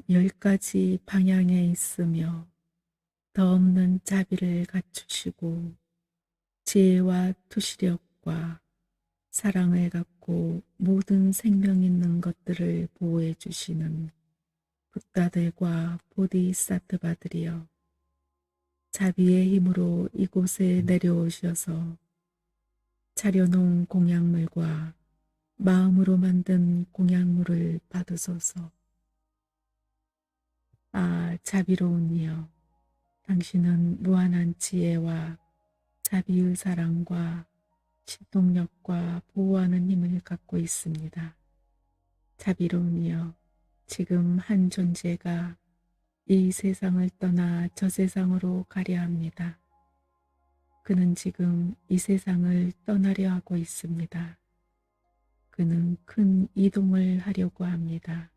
열 가지 방향에 있으며 더 없는 자비를 갖추시고 지혜와 투시력과 사랑을 갖고 모든 생명 있는 것들을 보호해 주시는 붓다들과 보디사트바들이여, 자비의 힘으로 이곳에 내려오셔서 차려놓은 공약물과 마음으로 만든 공약물을 받으소서. 자비로운 이여, 당신은 무한한 지혜와 자비의 사랑과 신동력과 보호하는 힘을 갖고 있습니다. 자비로운 이여, 지금 한 존재가 이 세상을 떠나 저 세상으로 가려 합니다. 그는 지금 이 세상을 떠나려 하고 있습니다. 그는 큰 이동을 하려고 합니다.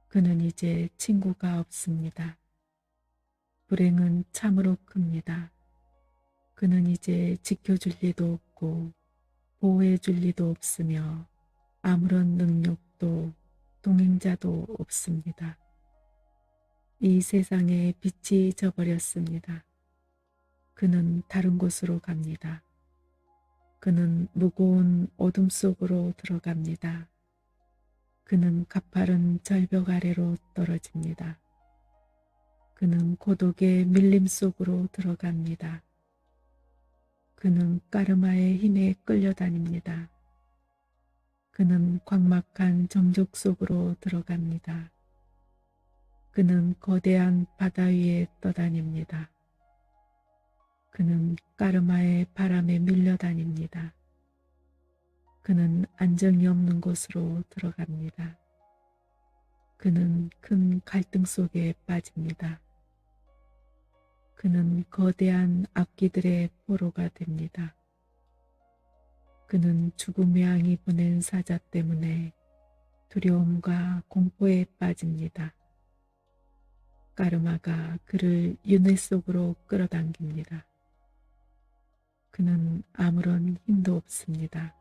그는 이제 친구가 없습니다. 불행은 참으로 큽니다. 그는 이제 지켜줄 리도 없고 보호해 줄 리도 없으며 아무런 능력도 동행자도 없습니다. 이 세상에 빛이 져버렸습니다. 그는 다른 곳으로 갑니다. 그는 무거운 어둠 속으로 들어갑니다. 그는 가파른 절벽 아래로 떨어집니다. 그는 고독의 밀림 속으로 들어갑니다. 그는 까르마의 힘에 끌려다닙니다. 그는 광막한 정적 속으로 들어갑니다. 그는 거대한 바다 위에 떠다닙니다. 그는 까르마의 바람에 밀려다닙니다. 그는 안정이 없는 곳으로 들어갑니다. 그는 큰 갈등 속에 빠집니다. 그는 거대한 악기들의 포로가 됩니다. 그는 죽음의 양이 보낸 사자 때문에 두려움과 공포에 빠집니다. 까르마가 그를 윤회 속으로 끌어당깁니다. 그는 아무런 힘도 없습니다.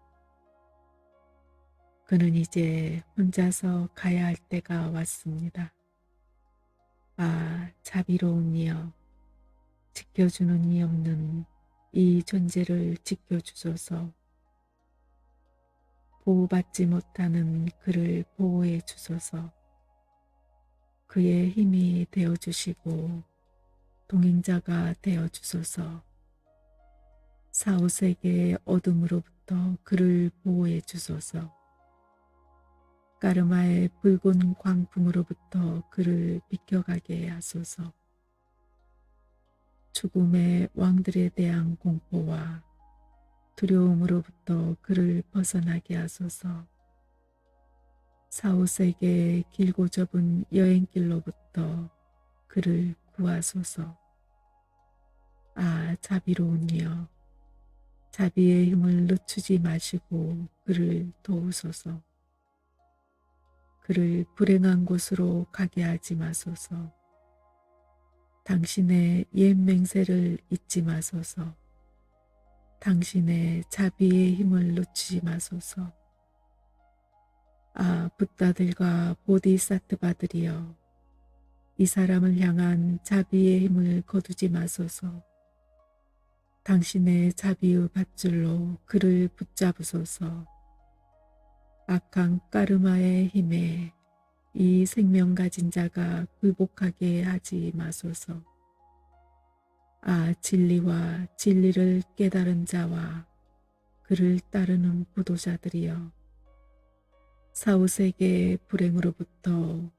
그는 이제 혼자서 가야 할 때가 왔습니다. 자비로운 이여, 지켜주는 이 없는 이 존재를 지켜주소서. 보호받지 못하는 그를 보호해 주소서. 그의 힘이 되어주시고 동행자가 되어주소서. 사후세계의 어둠으로부터 그를 보호해 주소서. 까르마의 붉은 광풍으로부터 그를 비켜가게 하소서. 죽음의 왕들에 대한 공포와 두려움으로부터 그를 벗어나게 하소서. 사후세계의 길고 좁은 여행길로부터 그를 구하소서. 자비로운 이여, 자비의 힘을 늦추지 마시고 그를 도우소서. 그를 불행한 곳으로 가게 하지 마소서. 당신의 옛 맹세를 잊지 마소서. 당신의 자비의 힘을 놓치지 마소서. 붓다들과 보디사트바들이여, 이 사람을 향한 자비의 힘을 거두지 마소서. 당신의 자비의 밧줄로 그를 붙잡으소서. 악한 까르마의 힘에 이 생명 가진 자가 굴복하게 하지 마소서. 진리와 진리를 깨달은 자와 그를 따르는 부도자들이여, 사후세계의 불행으로부터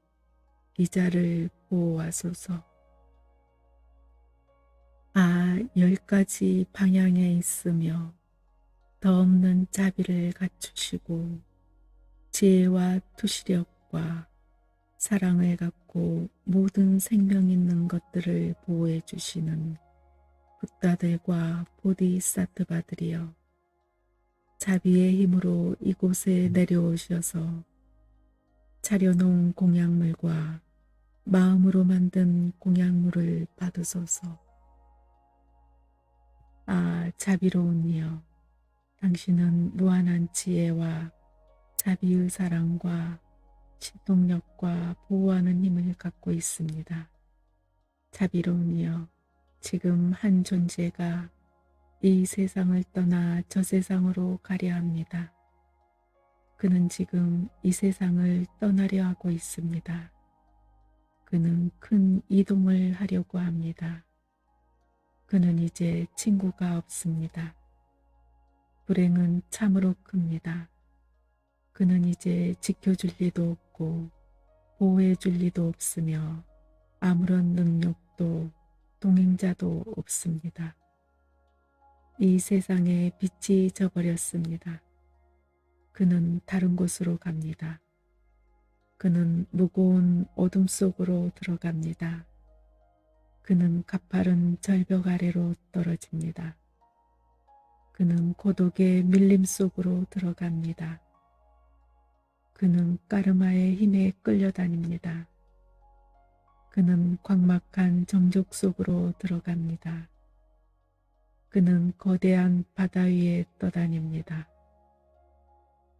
이 자를 보호하소서. 열 가지 방향에 있으며 더 없는 자비를 갖추시고 지혜와 투시력과 사랑을 갖고 모든 생명 있는 것들을 보호해 주시는 붓다들과 보디사트바들이여, 자비의 힘으로 이곳에 내려오셔서 차려놓은 공약물과 마음으로 만든 공약물을 받으소서. 자비로운 이여, 당신은 무한한 지혜와 자비의 사랑과 신동력과 보호하는 힘을 갖고 있습니다. 자비로운 이여, 지금 한 존재가 이 세상을 떠나 저 세상으로 가려 합니다. 그는 지금 이 세상을 떠나려 하고 있습니다. 그는 큰 이동을 하려고 합니다. 그는 이제 친구가 없습니다. 불행은 참으로 큽니다. 그는 이제 지켜줄 리도 없고 보호해 줄 리도 없으며 아무런 능력도 동행자도 없습니다. 이 세상에 빛이 져버렸습니다. 그는 다른 곳으로 갑니다. 그는 무거운 어둠 속으로 들어갑니다. 그는 가파른 절벽 아래로 떨어집니다. 그는 고독의 밀림 속으로 들어갑니다. 그는 까르마의 힘에 끌려다닙니다. 그는 광막한 정적 속으로 들어갑니다. 그는 거대한 바다 위에 떠다닙니다.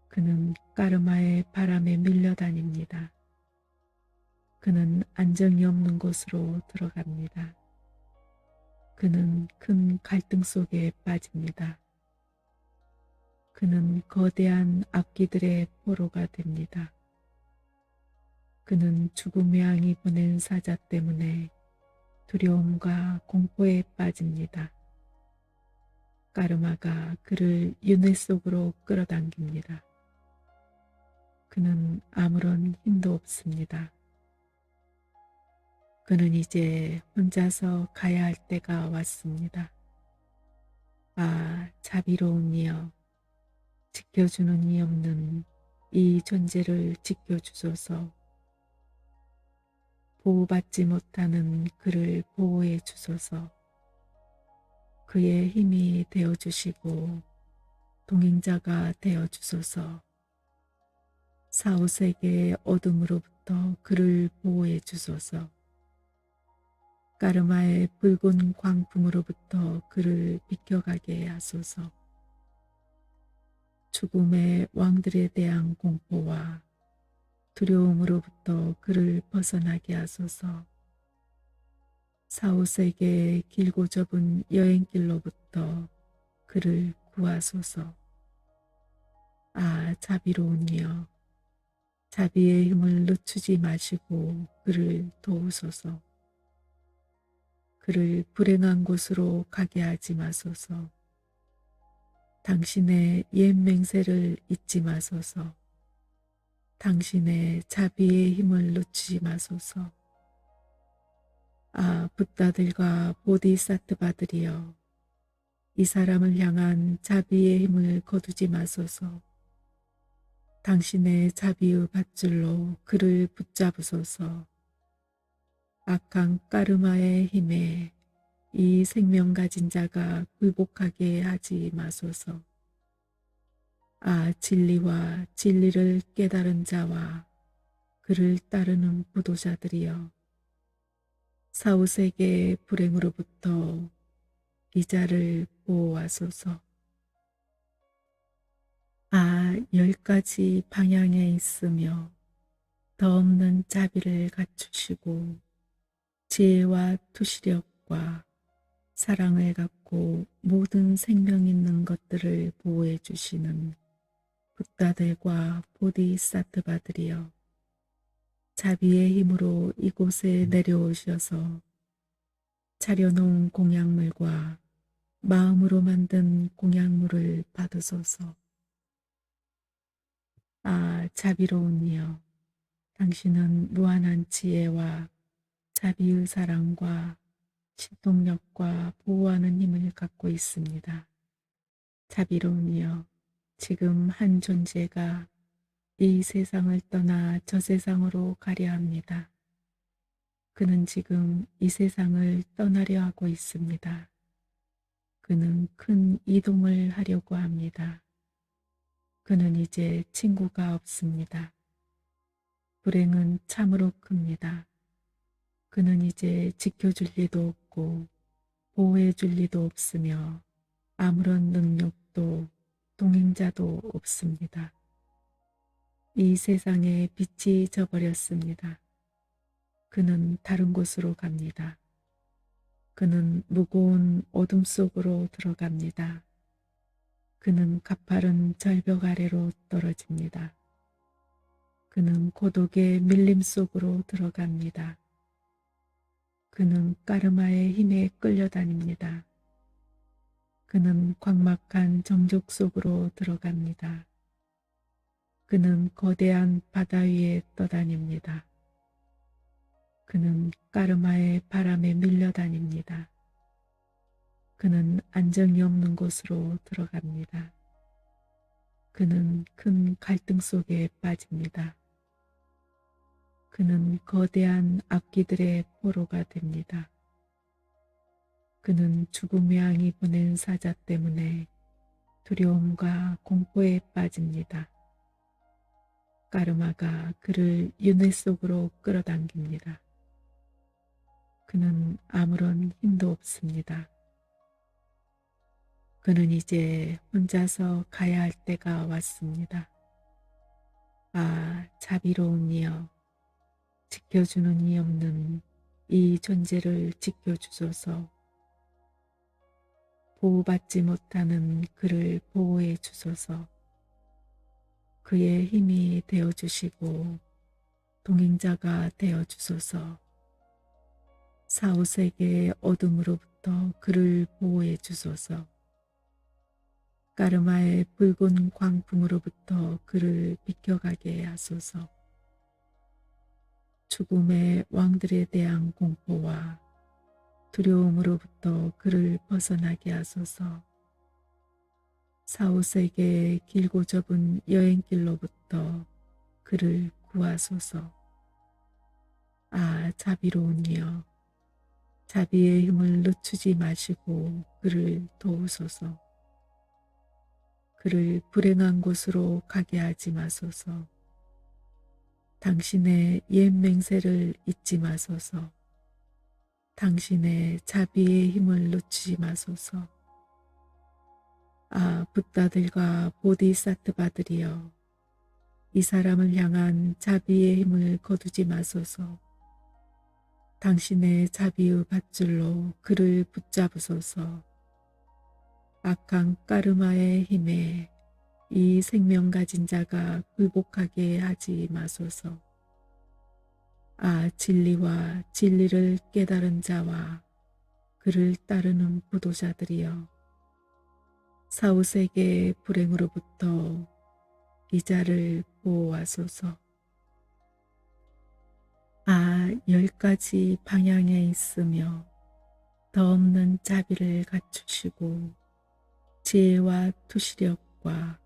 그는 까르마의 바람에 밀려다닙니다. 그는 안정이 없는 곳으로 들어갑니다. 그는 큰 갈등 속에 빠집니다. 그는 거대한 악기들의 포로가 됩니다. 그는 죽음의 양이 보낸 사자 때문에 두려움과 공포에 빠집니다. 까르마가 그를 윤회 속으로 끌어당깁니다. 그는 아무런 힘도 없습니다. 그는 이제 혼자서 가야 할 때가 왔습니다. 아, 자비로운 이여, 지켜주는 이 없는 이 존재를 지켜주소서. 보호받지 못하는 그를 보호해 주소서. 그의 힘이 되어주시고 동행자가 되어주소서. 사후세계의 어둠으로부터 그를 보호해 주소서. 까르마의 붉은 광풍으로부터 그를 비켜가게 하소서. 죽음의 왕들에 대한 공포와 두려움으로부터 그를 벗어나게 하소서. 사후세계의 길고 좁은 여행길로부터 그를 구하소서. 아, 자비로운 이여, 자비의 힘을 늦추지 마시고 그를 도우소서. 그를 불행한 곳으로 가게 하지 마소서. 당신의 옛 맹세를 잊지 마소서. 당신의 자비의 힘을 놓치지 마소서. 아, 붓다들과 보디사트바들이여, 이 사람을 향한 자비의 힘을 거두지 마소서. 당신의 자비의 밧줄로 그를 붙잡으소서. 악한 까르마의 힘에 이 생명 가진 자가 굴복하게 하지 마소서. 아, 진리와 진리를 깨달은 자와 그를 따르는 부도자들이여, 사후세계의 불행으로부터 이 자를 보호하소서. 아, 10가지 방향에 있으며 더 없는 자비를 갖추시고 지혜와 투시력과 사랑을 갖고 모든 생명 있는 것들을 보호해 주시는 붓다들과 보디사트바들이여, 자비의 힘으로 이곳에 내려오셔서 차려놓은 공약물과 마음으로 만든 공약물을 받으소서. 아, 자비로운 이여, 당신은 무한한 지혜와 자비의 사랑과 신동력과 보호하는 힘을 갖고 있습니다. 자비로운 이여, 지금 한 존재가 이 세상을 떠나 저 세상으로 가려 합니다. 그는 지금 이 세상을 떠나려 하고 있습니다. 그는 큰 이동을 하려고 합니다. 그는 이제 친구가 없습니다. 불행은 참으로 큽니다. 그는 이제 지켜줄 리도 없고 보호해 줄 리도 없으며 아무런 능력도 동행자도 없습니다. 이 세상에 빛이 져버렸습니다. 그는 다른 곳으로 갑니다. 그는 무거운 어둠 속으로 들어갑니다. 그는 가파른 절벽 아래로 떨어집니다. 그는 고독의 밀림 속으로 들어갑니다. 그는 까르마의 힘에 끌려다닙니다. 그는 광막한 정적 속으로 들어갑니다. 그는 거대한 바다 위에 떠다닙니다. 그는 까르마의 바람에 밀려다닙니다. 그는 안정이 없는 곳으로 들어갑니다. 그는 큰 갈등 속에 빠집니다. 그는 거대한 악기들의 포로가 됩니다. 그는 죽음의 양이 보낸 사자 때문에 두려움과 공포에 빠집니다. 까르마가 그를 윤회 속으로 끌어당깁니다. 그는 아무런 힘도 없습니다. 그는 이제 혼자서 가야 할 때가 왔습니다. 아, 자비로운 이여, 지켜주는 이 없는 이 존재를 지켜주소서. 보호받지 못하는 그를 보호해 주소서. 그의 힘이 되어주시고 동행자가 되어주소서. 사후세계의 어둠으로부터 그를 보호해 주소서. 까르마의 붉은 광풍으로부터 그를 비켜가게 하소서. 죽음의 왕들에 대한 공포와 두려움으로부터 그를 벗어나게 하소서. 사후세계의 길고 좁은 여행길로부터 그를 구하소서. 아, 자비로운 이여, 자비의 힘을 늦추지 마시고 그를 도우소서. 그를 불행한 곳으로 가게 하지 마소서. 당신의 옛 맹세를 잊지 마소서. 당신의 자비의 힘을 놓치지 마소서. 아, 붓다들과 보디사트바들이여, 이 사람을 향한 자비의 힘을 거두지 마소서. 당신의 자비의 밧줄로 그를 붙잡으소서. 악한 까르마의 힘에 이 생명 가진 자가 굴복하게 하지 마소서. 아, 진리와 진리를 깨달은 자와 그를 따르는 부도자들이여, 사후세계의 불행으로부터 이 자를 보호하소서. 아, 10가지 방향에 있으며 더 없는 자비를 갖추시고 지혜와 투시력과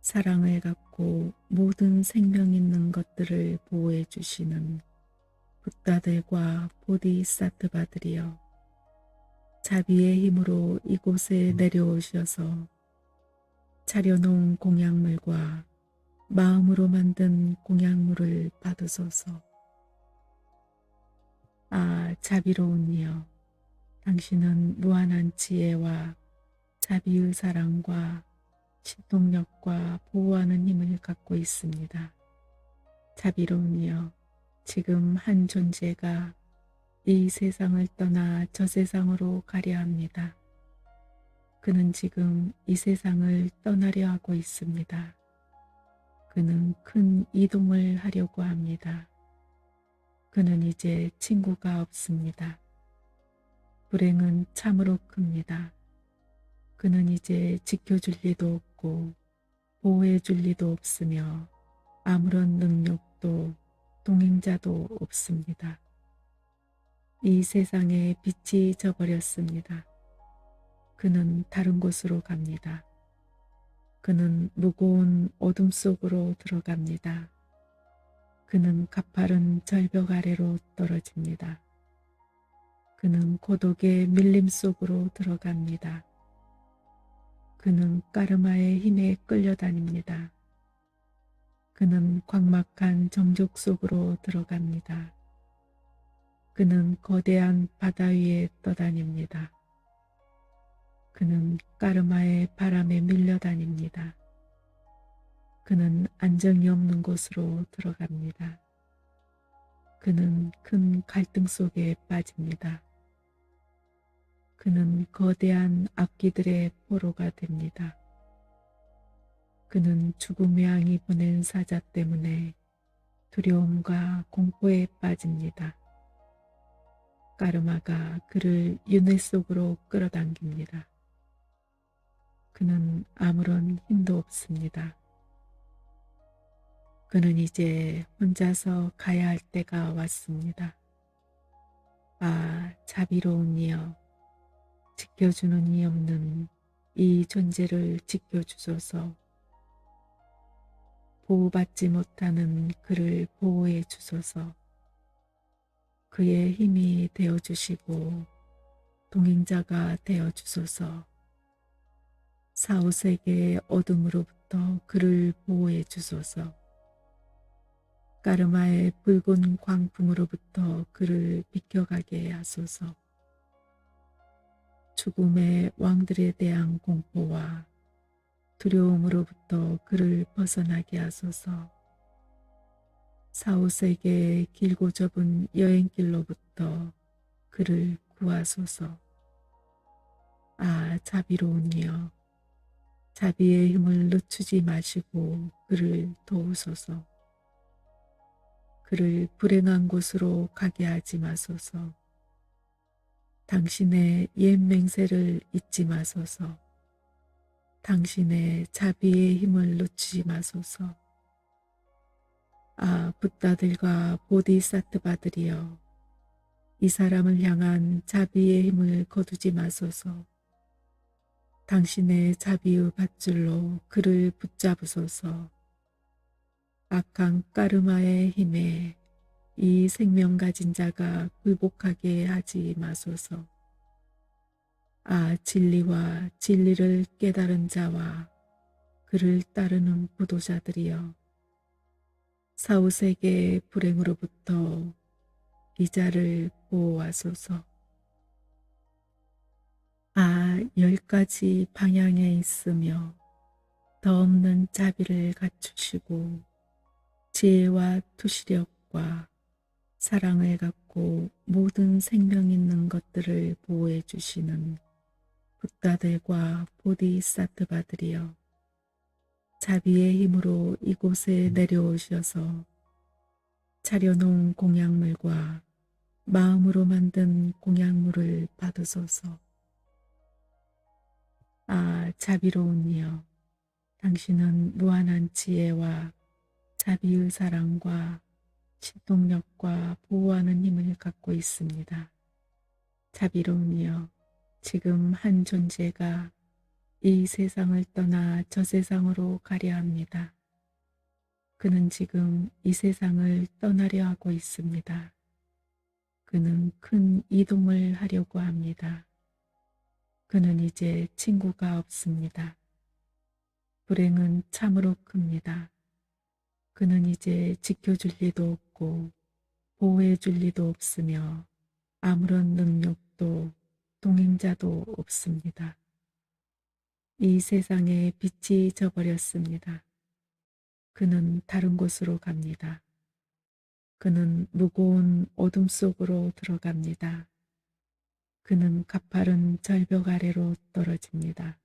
사랑을 갖고 모든 생명 있는 것들을 보호해 주시는 붓다들과 보디사트바들이여, 자비의 힘으로 이곳에 내려오셔서 차려놓은 공약물과 마음으로 만든 공약물을 받으소서. 아, 자비로운 이여, 당신은 무한한 지혜와 자비의 사랑과 신동력과 보호하는 힘을 갖고 있습니다. 자비로운 이여, 지금 한 존재가 이 세상을 떠나 저 세상으로 가려 합니다. 그는 지금 이 세상을 떠나려 하고 있습니다. 그는 큰 이동을 하려고 합니다. 그는 이제 친구가 없습니다. 불행은 참으로 큽니다. 그는 이제 지켜줄 리도 없고 보호해 줄 리도 없으며 아무런 능력도 동행자도 없습니다. 이 세상에 빛이 져버렸습니다. 그는 다른 곳으로 갑니다. 그는 무거운 어둠 속으로 들어갑니다. 그는 가파른 절벽 아래로 떨어집니다. 그는 고독의 밀림 속으로 들어갑니다. 그는 까르마의 힘에 끌려다닙니다. 그는 광막한 정적 속으로 들어갑니다. 그는 거대한 바다 위에 떠다닙니다. 그는 까르마의 바람에 밀려다닙니다. 그는 안정이 없는 곳으로 들어갑니다. 그는 큰 갈등 속에 빠집니다. 그는 거대한 악기들의 포로가 됩니다. 그는 죽음의 양이 보낸 사자 때문에 두려움과 공포에 빠집니다. 까르마가 그를 윤회 속으로 끌어당깁니다. 그는 아무런 힘도 없습니다. 그는 이제 혼자서 가야 할 때가 왔습니다. 아, 자비로운 이여, 지켜주는 이 없는 이 존재를 지켜주소서. 보호받지 못하는 그를 보호해 주소서. 그의 힘이 되어주시고 동행자가 되어주소서. 사후세계의 어둠으로부터 그를 보호해 주소서. 까르마의 붉은 광풍으로부터 그를 비켜가게 하소서. 죽음의 왕들에 대한 공포와 두려움으로부터 그를 벗어나게 하소서. 사후세계의 길고 좁은 여행길로부터 그를 구하소서. 아, 자비로운 이여, 자비의 힘을 늦추지 마시고 그를 도우소서. 그를 불행한 곳으로 가게 하지 마소서. 당신의 옛 맹세를 잊지 마소서. 당신의 자비의 힘을 놓치지 마소서. 아, 붓다들과 보디사트바들이여, 이 사람을 향한 자비의 힘을 거두지 마소서. 당신의 자비의 밧줄로 그를 붙잡으소서. 악한 까르마의 힘에 이 생명 가진 자가 굴복하게 하지 마소서. 아, 진리와 진리를 깨달은 자와 그를 따르는 부도자들이여, 사후세계의 불행으로부터 이 자를 보호하소서. 아, 10가지 방향에 있으며 더 없는 자비를 갖추시고 지혜와 투시력과 사랑을 갖고 모든 생명 있는 것들을 보호해 주시는 붓다들과 보디사트바들이여, 자비의 힘으로 이곳에 내려오셔서 차려놓은 공약물과 마음으로 만든 공약물을 받으소서. 아, 자비로운 이여, 당신은 무한한 지혜와 자비의 사랑과 신동력과 보호하는 힘을 갖고 있습니다. 자비로운 이여, 지금 한 존재가 이 세상을 떠나 저 세상으로 가려 합니다. 그는 지금 이 세상을 떠나려 하고 있습니다. 그는 큰 이동을 하려고 합니다. 그는 이제 친구가 없습니다. 불행은 참으로 큽니다. 그는 이제 지켜줄 리도 없고 보호해 줄 리도 없으며 아무런 능력도 동행자도 없습니다. 이 세상에 빛이 져버렸습니다. 그는 다른 곳으로 갑니다. 그는 무거운 어둠 속으로 들어갑니다. 그는 가파른 절벽 아래로 떨어집니다.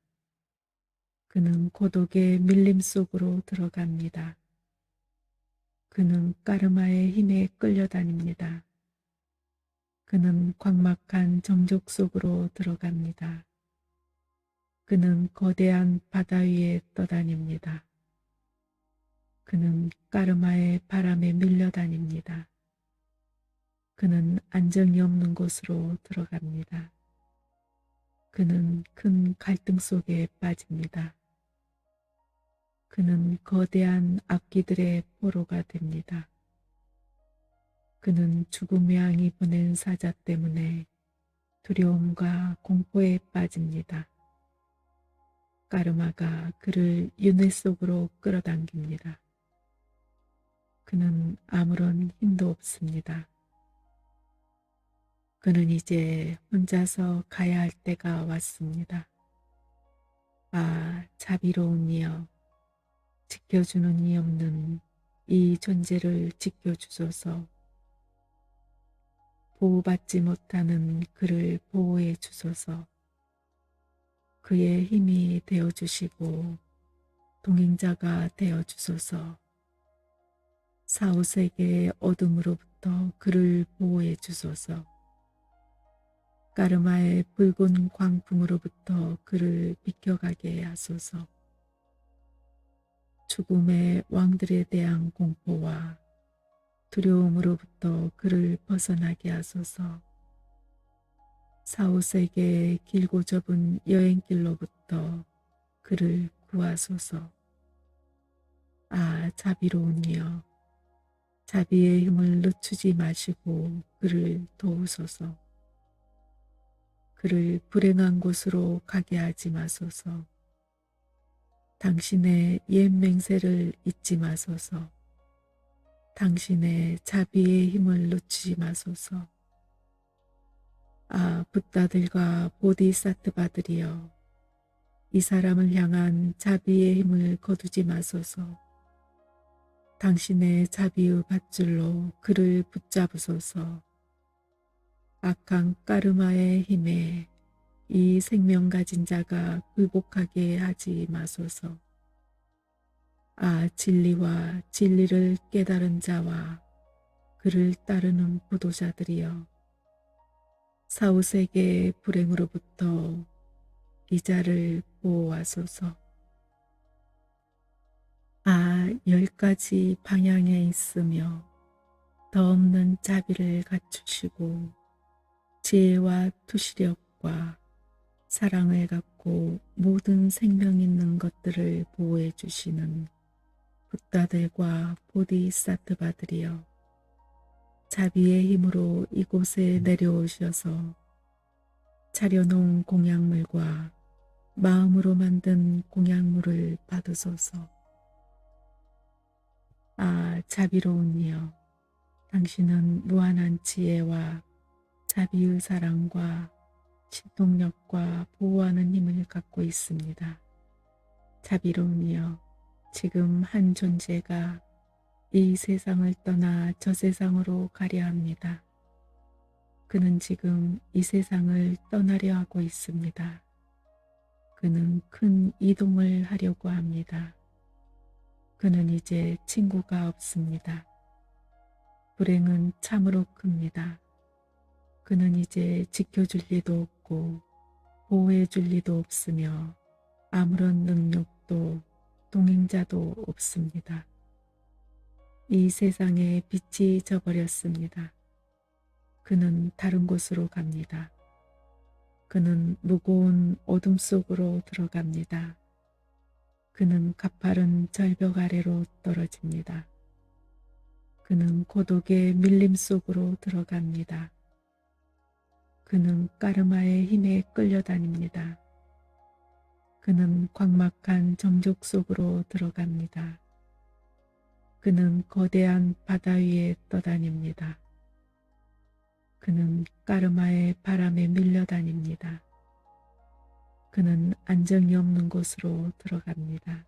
그는 고독의 밀림 속으로 들어갑니다. 그는 까르마의 힘에 끌려다닙니다. 그는 광막한 정적 속으로 들어갑니다. 그는 거대한 바다 위에 떠다닙니다. 그는 까르마의 바람에 밀려다닙니다. 그는 안정이 없는 곳으로 들어갑니다. 그는 큰 갈등 속에 빠집니다. 그는 거대한 악기들의 포로가 됩니다. 그는 죽음의 양이 보낸 사자 때문에 두려움과 공포에 빠집니다. 까르마가 그를 윤회 속으로 끌어당깁니다. 그는 아무런 힘도 없습니다. 그는 이제 혼자서 가야 할 때가 왔습니다. 아, 자비로운 이여, 지켜주는 이 없는 이 존재를 지켜주소서. 보호받지 못하는 그를 보호해 주소서. 그의 힘이 되어 주시고 동행자가 되어 주소서. 사후세계의 어둠으로부터 그를 보호해 주소서. 까르마의 붉은 광풍으로부터 그를 비켜가게 하소서. 죽음의 왕들에 대한 공포와 두려움으로부터 그를 벗어나게 하소서. 사후세계의 길고 좁은 여행길로부터 그를 구하소서. 아, 자비로운 이여, 자비의 힘을 늦추지 마시고 그를 도우소서. 그를 불행한 곳으로 가게 하지 마소서. 당신의 옛 맹세를 잊지 마소서. 당신의 자비의 힘을 놓치지 마소서. 아, 붓다들과 보디사트바들이여, 이 사람을 향한 자비의 힘을 거두지 마소서. 당신의 자비의 밧줄로 그를 붙잡으소서. 악한 까르마의 힘에 이 생명 가진 자가 굴복하게 하지 마소서. 아, 진리와 진리를 깨달은 자와 그를 따르는 부도자들이여, 사후세계의 불행으로부터 이 자를 보호하소서. 아, 10가지 방향에 있으며 더 없는 자비를 갖추시고 지혜와 투시력과 사랑을 갖고 모든 생명 있는 것들을 보호해 주시는 붓다들과 보디사트바들이여, 자비의 힘으로 이곳에 내려오셔서 차려놓은 공약물과 마음으로 만든 공약물을 받으소서. 아, 자비로운 이여, 당신은 무한한 지혜와 자비의 사랑과 신통력과 보호하는 힘을 갖고 있습니다. 자비로운 이여, 지금 한 존재가 이 세상을 떠나 저 세상으로 가려 합니다. 그는 지금 이 세상을 떠나려 하고 있습니다. 그는 큰 이동을 하려고 합니다. 그는 이제 친구가 없습니다. 불행은 참으로 큽니다. 그는 이제 지켜줄 리도 없고 보호해 줄 리도 없으며 아무런 능력도 동행자도 없습니다. 이 세상에 빛이 져버렸습니다. 그는 다른 곳으로 갑니다. 그는 무거운 어둠 속으로 들어갑니다. 그는 가파른 절벽 아래로 떨어집니다. 그는 고독의 밀림 속으로 들어갑니다. 그는 까르마의 힘에 끌려다닙니다. 그는 광막한 정적 속으로 들어갑니다. 그는 거대한 바다 위에 떠다닙니다. 그는 까르마의 바람에 밀려다닙니다. 그는 안정이 없는 곳으로 들어갑니다.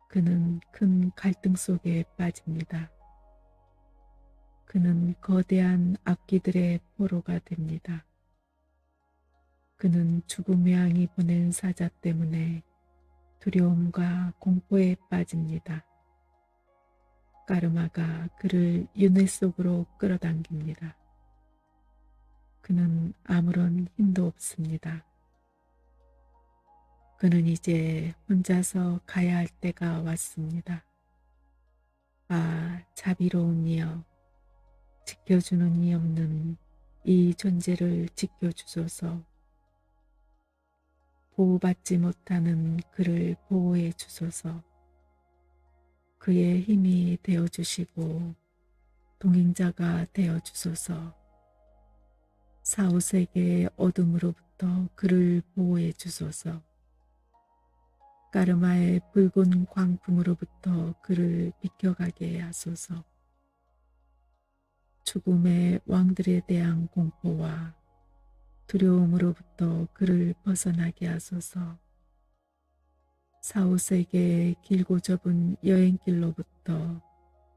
그는 큰 갈등 속에 빠집니다. 그는 거대한 악기들의 포로가 됩니다. 그는 죽음의 양이 보낸 사자 때문에 두려움과 공포에 빠집니다. 까르마가 그를 윤회 속으로 끌어당깁니다. 그는 아무런 힘도 없습니다. 그는 이제 혼자서 가야 할 때가 왔습니다. 아, 자비로운 이여, 지켜주는 이 없는 이 존재를 지켜주소서. 보호받지 못하는 그를 보호해 주소서. 그의 힘이 되어주시고 동행자가 되어주소서. 사후세계의 어둠으로부터 그를 보호해 주소서. 까르마의 붉은 광풍으로부터 그를 비켜가게 하소서. 죽음의 왕들에 대한 공포와 두려움으로부터 그를 벗어나게 하소서. 사후세계의 길고 좁은 여행길로부터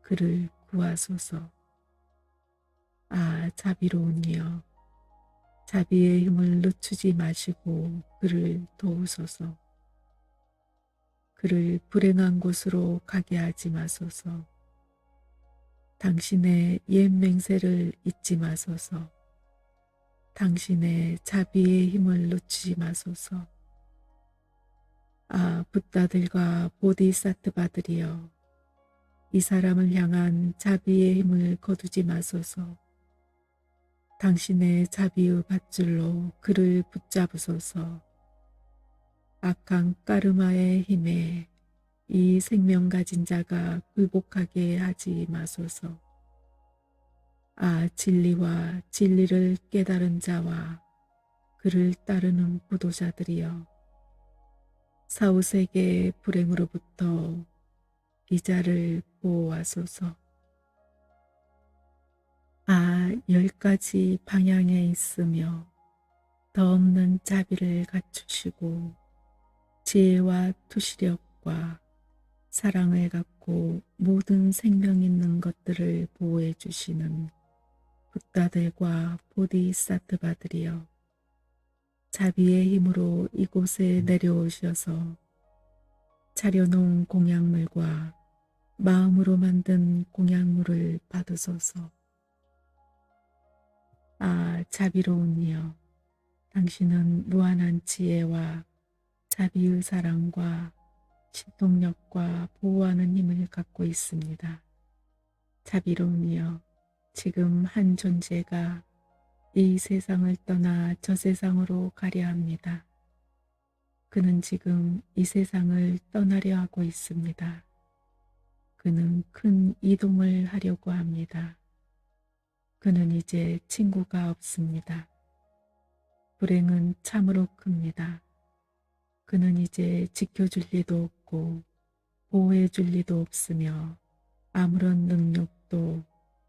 그를 구하소서. 아, 자비로운 이여, 자비의 힘을 늦추지 마시고 그를 도우소서. 그를 불행한 곳으로 가게 하지 마소서. 당신의 옛 맹세를 잊지 마소서. 당신의 자비의 힘을 놓치지 마소서. 아, 붓다들과 보디사트바들이여, 이 사람을 향한 자비의 힘을 거두지 마소서. 당신의 자비의 밧줄로 그를 붙잡으소서. 악한 까르마의 힘에 이 생명 가진 자가 굴복하게 하지 마소서. 아, 진리와 진리를 깨달은 자와 그를 따르는 구도자들이여, 사후세계의 불행으로부터 이 자를 보호하소서. 아, 10가지 방향에 있으며 더 없는 자비를 갖추시고 지혜와 투시력과 사랑을 갖고 모든 생명 있는 것들을 보호해 주시는 붓다들과 보디사트바들이여, 자비의 힘으로 이곳에 내려오셔서 차려놓은 공약물과 마음으로 만든 공약물을 받으소서. 아, 자비로운 이여, 당신은 무한한 지혜와 자비의 사랑과 신통력과 보호하는 힘을 갖고 있습니다. 자비로운 이여, 지금 한 존재가 이 세상을 떠나 저 세상으로 가려 합니다. 그는 지금 이 세상을 떠나려 하고 있습니다. 그는 큰 이동을 하려고 합니다. 그는 이제 친구가 없습니다. 불행은 참으로 큽니다. 그는 이제 지켜줄 리도 없고 보호해줄 리도 없으며 아무런 능력도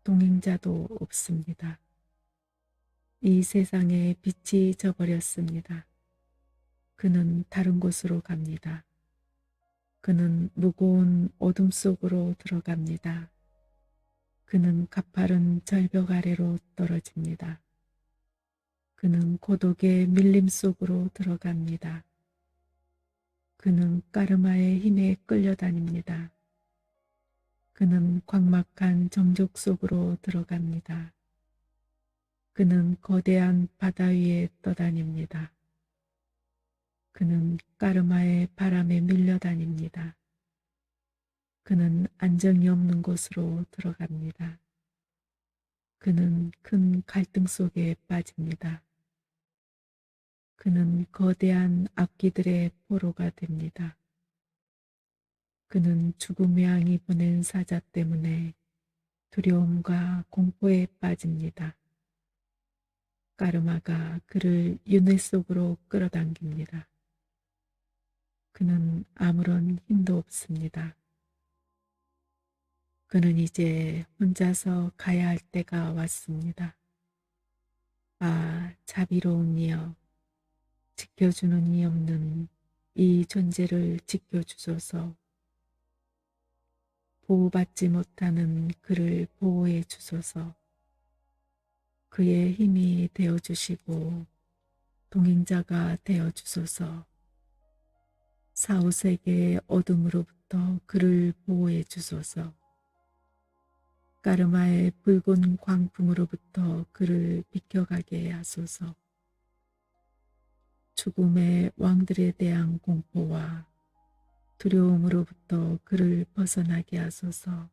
동행자도 없습니다. 이 세상에 빛이 져버렸습니다. 그는 다른 곳으로 갑니다. 그는 무거운 어둠 속으로 들어갑니다. 그는 가파른 절벽 아래로 떨어집니다. 그는 고독의 밀림 속으로 들어갑니다. 그는 까르마의 힘에 끌려다닙니다. 그는 광막한 정적 속으로 들어갑니다. 그는 거대한 바다 위에 떠다닙니다. 그는 까르마의 바람에 밀려다닙니다. 그는 안정이 없는 곳으로 들어갑니다. 그는 큰 갈등 속에 빠집니다. 그는 거대한 악기들의 포로가 됩니다. 그는 죽음의 양이 보낸 사자 때문에 두려움과 공포에 빠집니다. 까르마가 그를 윤회 속으로 끌어당깁니다. 그는 아무런 힘도 없습니다. 그는 이제 혼자서 가야 할 때가 왔습니다. 아, 자비로운 이여, 지켜주는 이 없는 이 존재를 지켜주소서. 보호받지 못하는 그를 보호해 주소서. 그의 힘이 되어주시고 동행자가 되어주소서. 사후세계의 어둠으로부터 그를 보호해 주소서. 까르마의 붉은 광풍으로부터 그를 비켜가게 하소서. 죽음의 왕들에 대한 공포와 두려움으로부터 그를 벗어나게 하소서.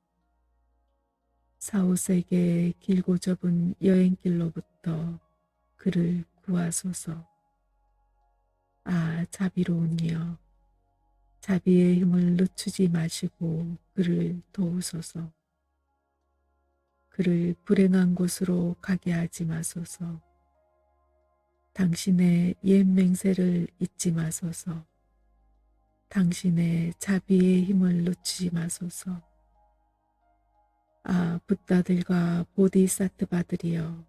사후세계의 길고 좁은 여행길로부터 그를 구하소서. 아, 자비로운 이여, 자비의 힘을 늦추지 마시고 그를 도우소서. 그를 불행한 곳으로 가게 하지 마소서. 당신의 옛 맹세를 잊지 마소서. 당신의 자비의 힘을 놓치지 마소서. 아, 붓다들과 보디사트바들이여,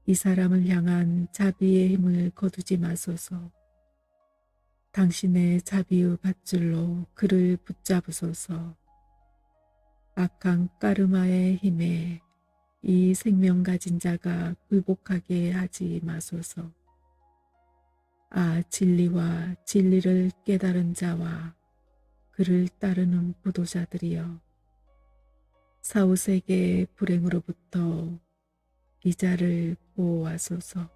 이 사람을 향한 자비의 힘을 거두지 마소서. 당신의 자비의 밧줄로 그를 붙잡으소서. 악한 까르마의 힘에 이 생명 가진 자가 굴복하게 하지 마소서. 진리와 진리를 깨달은 자와 그를 따르는 구도자들이여, 사후세계의 불행으로부터 이 자를 보호하소서.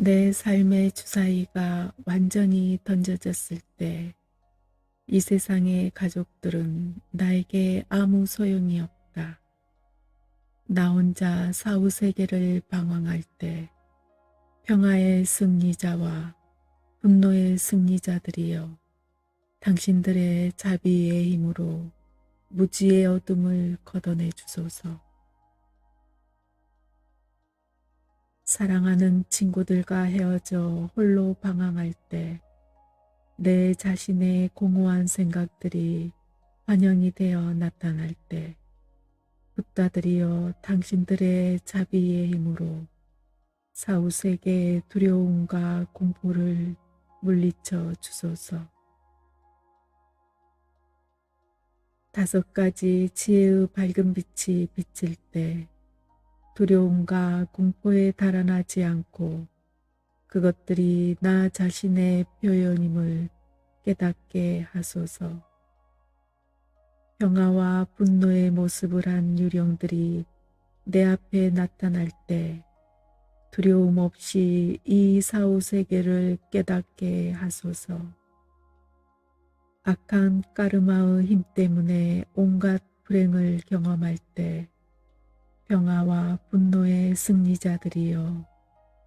내 삶의 주사위가 완전히 던져졌을 때 이 세상의 가족들은 나에게 아무 소용이 없다. 나 혼자 사후세계를 방황할 때 평화의 승리자와 분노의 승리자들이여, 당신들의 자비의 힘으로 무지의 어둠을 걷어내 주소서. 사랑하는 친구들과 헤어져 홀로 방황할 때 내 자신의 공허한 생각들이 환영이 되어 나타날 때 붓다들이여, 당신들의 자비의 힘으로 사후세계의 두려움과 공포를 물리쳐 주소서. 5가지 지혜의 밝은 빛이 비칠 때 두려움과 공포에 달아나지 않고 그것들이 나 자신의 표현임을 깨닫게 하소서. 평화와 분노의 모습을 한 유령들이 내 앞에 나타날 때 두려움 없이 이 사후세계를 깨닫게 하소서. 악한 까르마의 힘 때문에 온갖 불행을 경험할 때 평화와 분노의 승리자들이여,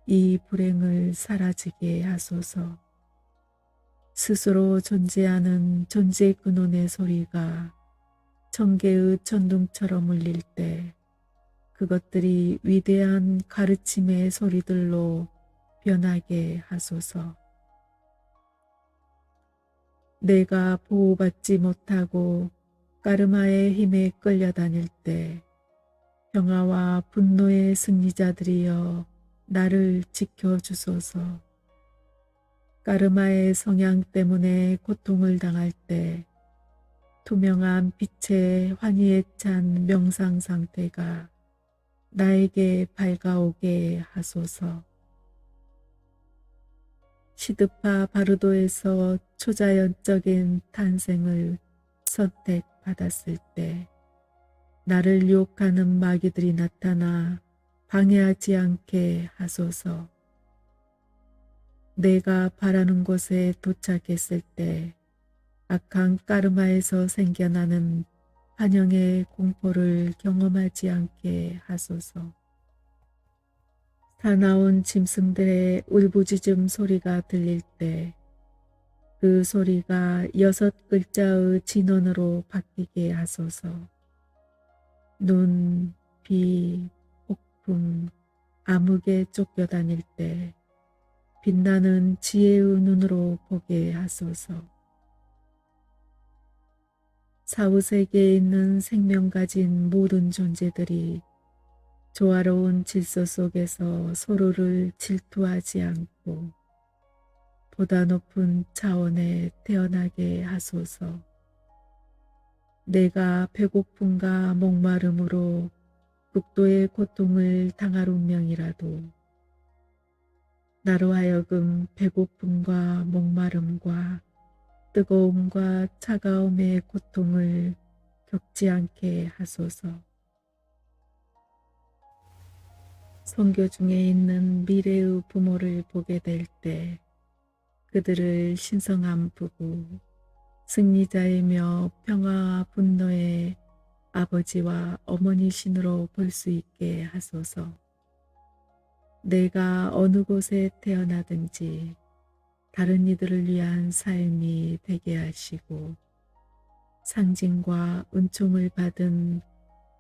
이 불행을 사라지게 하소서. 스스로 존재하는 존재 근원의 소리가 천개의 천둥처럼 울릴 때 그것들이 위대한 가르침의 소리들로 변하게 하소서. 내가 보호받지 못하고 까르마의 힘에 끌려다닐 때 평화와 분노의 승리자들이여, 나를 지켜주소서. 까르마의 성향 때문에 고통을 당할 때 투명한 빛의 환희에 찬 명상 상태가 나에게 밝아오게 하소서. 시드파 바르도에서 초자연적인 탄생을 선택받았을 때 나를 유혹하는 마귀들이 나타나 방해하지 않게 하소서. 내가 바라는 곳에 도착했을 때 악한 까르마에서 생겨나는 환영의 공포를 경험하지 않게 하소서. 사나운 짐승들의 울부짖음 소리가 들릴 때 그 소리가 6글자의 진원으로 바뀌게 하소서. 눈, 비, 폭풍, 암흑에 쫓겨다닐 때 빛나는 지혜의 눈으로 보게 하소서. 사후세계에 있는 생명 가진 모든 존재들이 조화로운 질서 속에서 서로를 질투하지 않고 보다 높은 차원에 태어나게 하소서. 내가 배고픔과 목마름으로 극도의 고통을 당할 운명이라도 나로 하여금 배고픔과 목마름과 뜨거움과 차가움의 고통을 겪지 않게 하소서. 선교 중에 있는 미래의 부모를 보게 될 때 그들을 신성한 부부, 승리자이며 평화와 분노의 아버지와 어머니신으로 볼 수 있게 하소서. 내가 어느 곳에 태어나든지 다른 이들을 위한 삶이 되게 하시고 상징과 은총을 받은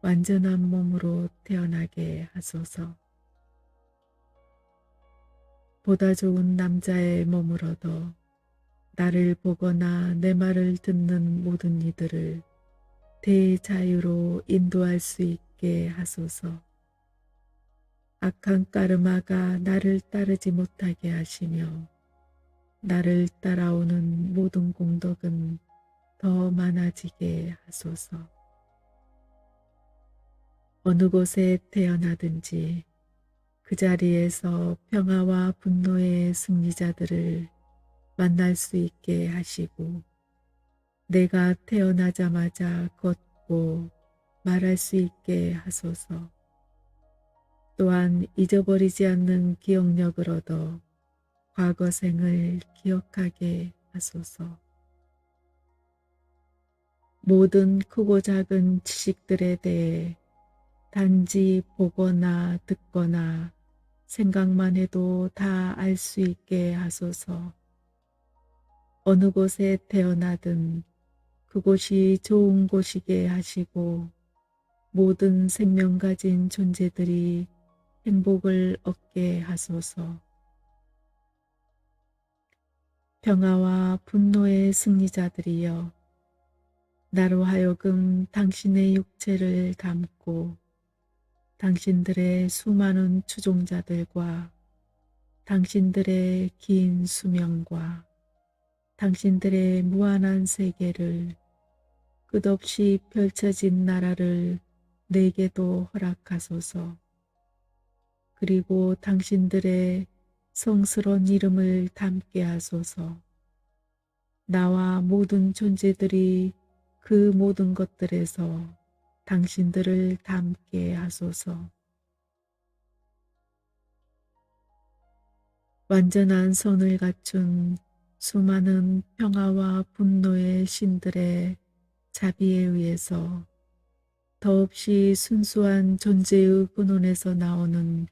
완전한 몸으로 태어나게 하소서. 보다 좋은 남자의 몸을 얻어 나를 보거나 내 말을 듣는 모든 이들을 대자유로 인도할 수 있게 하소서. 악한 까르마가 나를 따르지 못하게 하시며 나를 따라오는 모든 공덕은 더 많아지게 하소서. 어느 곳에 태어나든지 그 자리에서 평화와 분노의 승리자들을 만날 수 있게 하시고 내가 태어나자마자 걷고 말할 수 있게 하소서. 또한 잊어버리지 않는 기억력을 얻어 과거 생을 기억하게 하소서. 모든 크고 작은 지식들에 대해 단지 보거나 듣거나 생각만 해도 다 알 수 있게 하소서. 어느 곳에 태어나든 그곳이 좋은 곳이게 하시고 모든 생명 가진 존재들이 행복을 얻게 하소서. 평화와 분노의 승리자들이여 나로 하여금 당신의 육체를 담고 당신들의 수많은 추종자들과 당신들의 긴 수명과 당신들의 무한한 세계를 끝없이 펼쳐진 나라를 내게도 허락하소서. 그리고 당신들의 성스러운 이름을 담게 하소서. 나와 모든 존재들이 그 모든 것들에서 당신들을 담게 하소서. 완전한 선을 갖춘 수많은 평화와 분노의 신들의 자비에 의해서 더없이 순수한 존재의 근원에서 나오는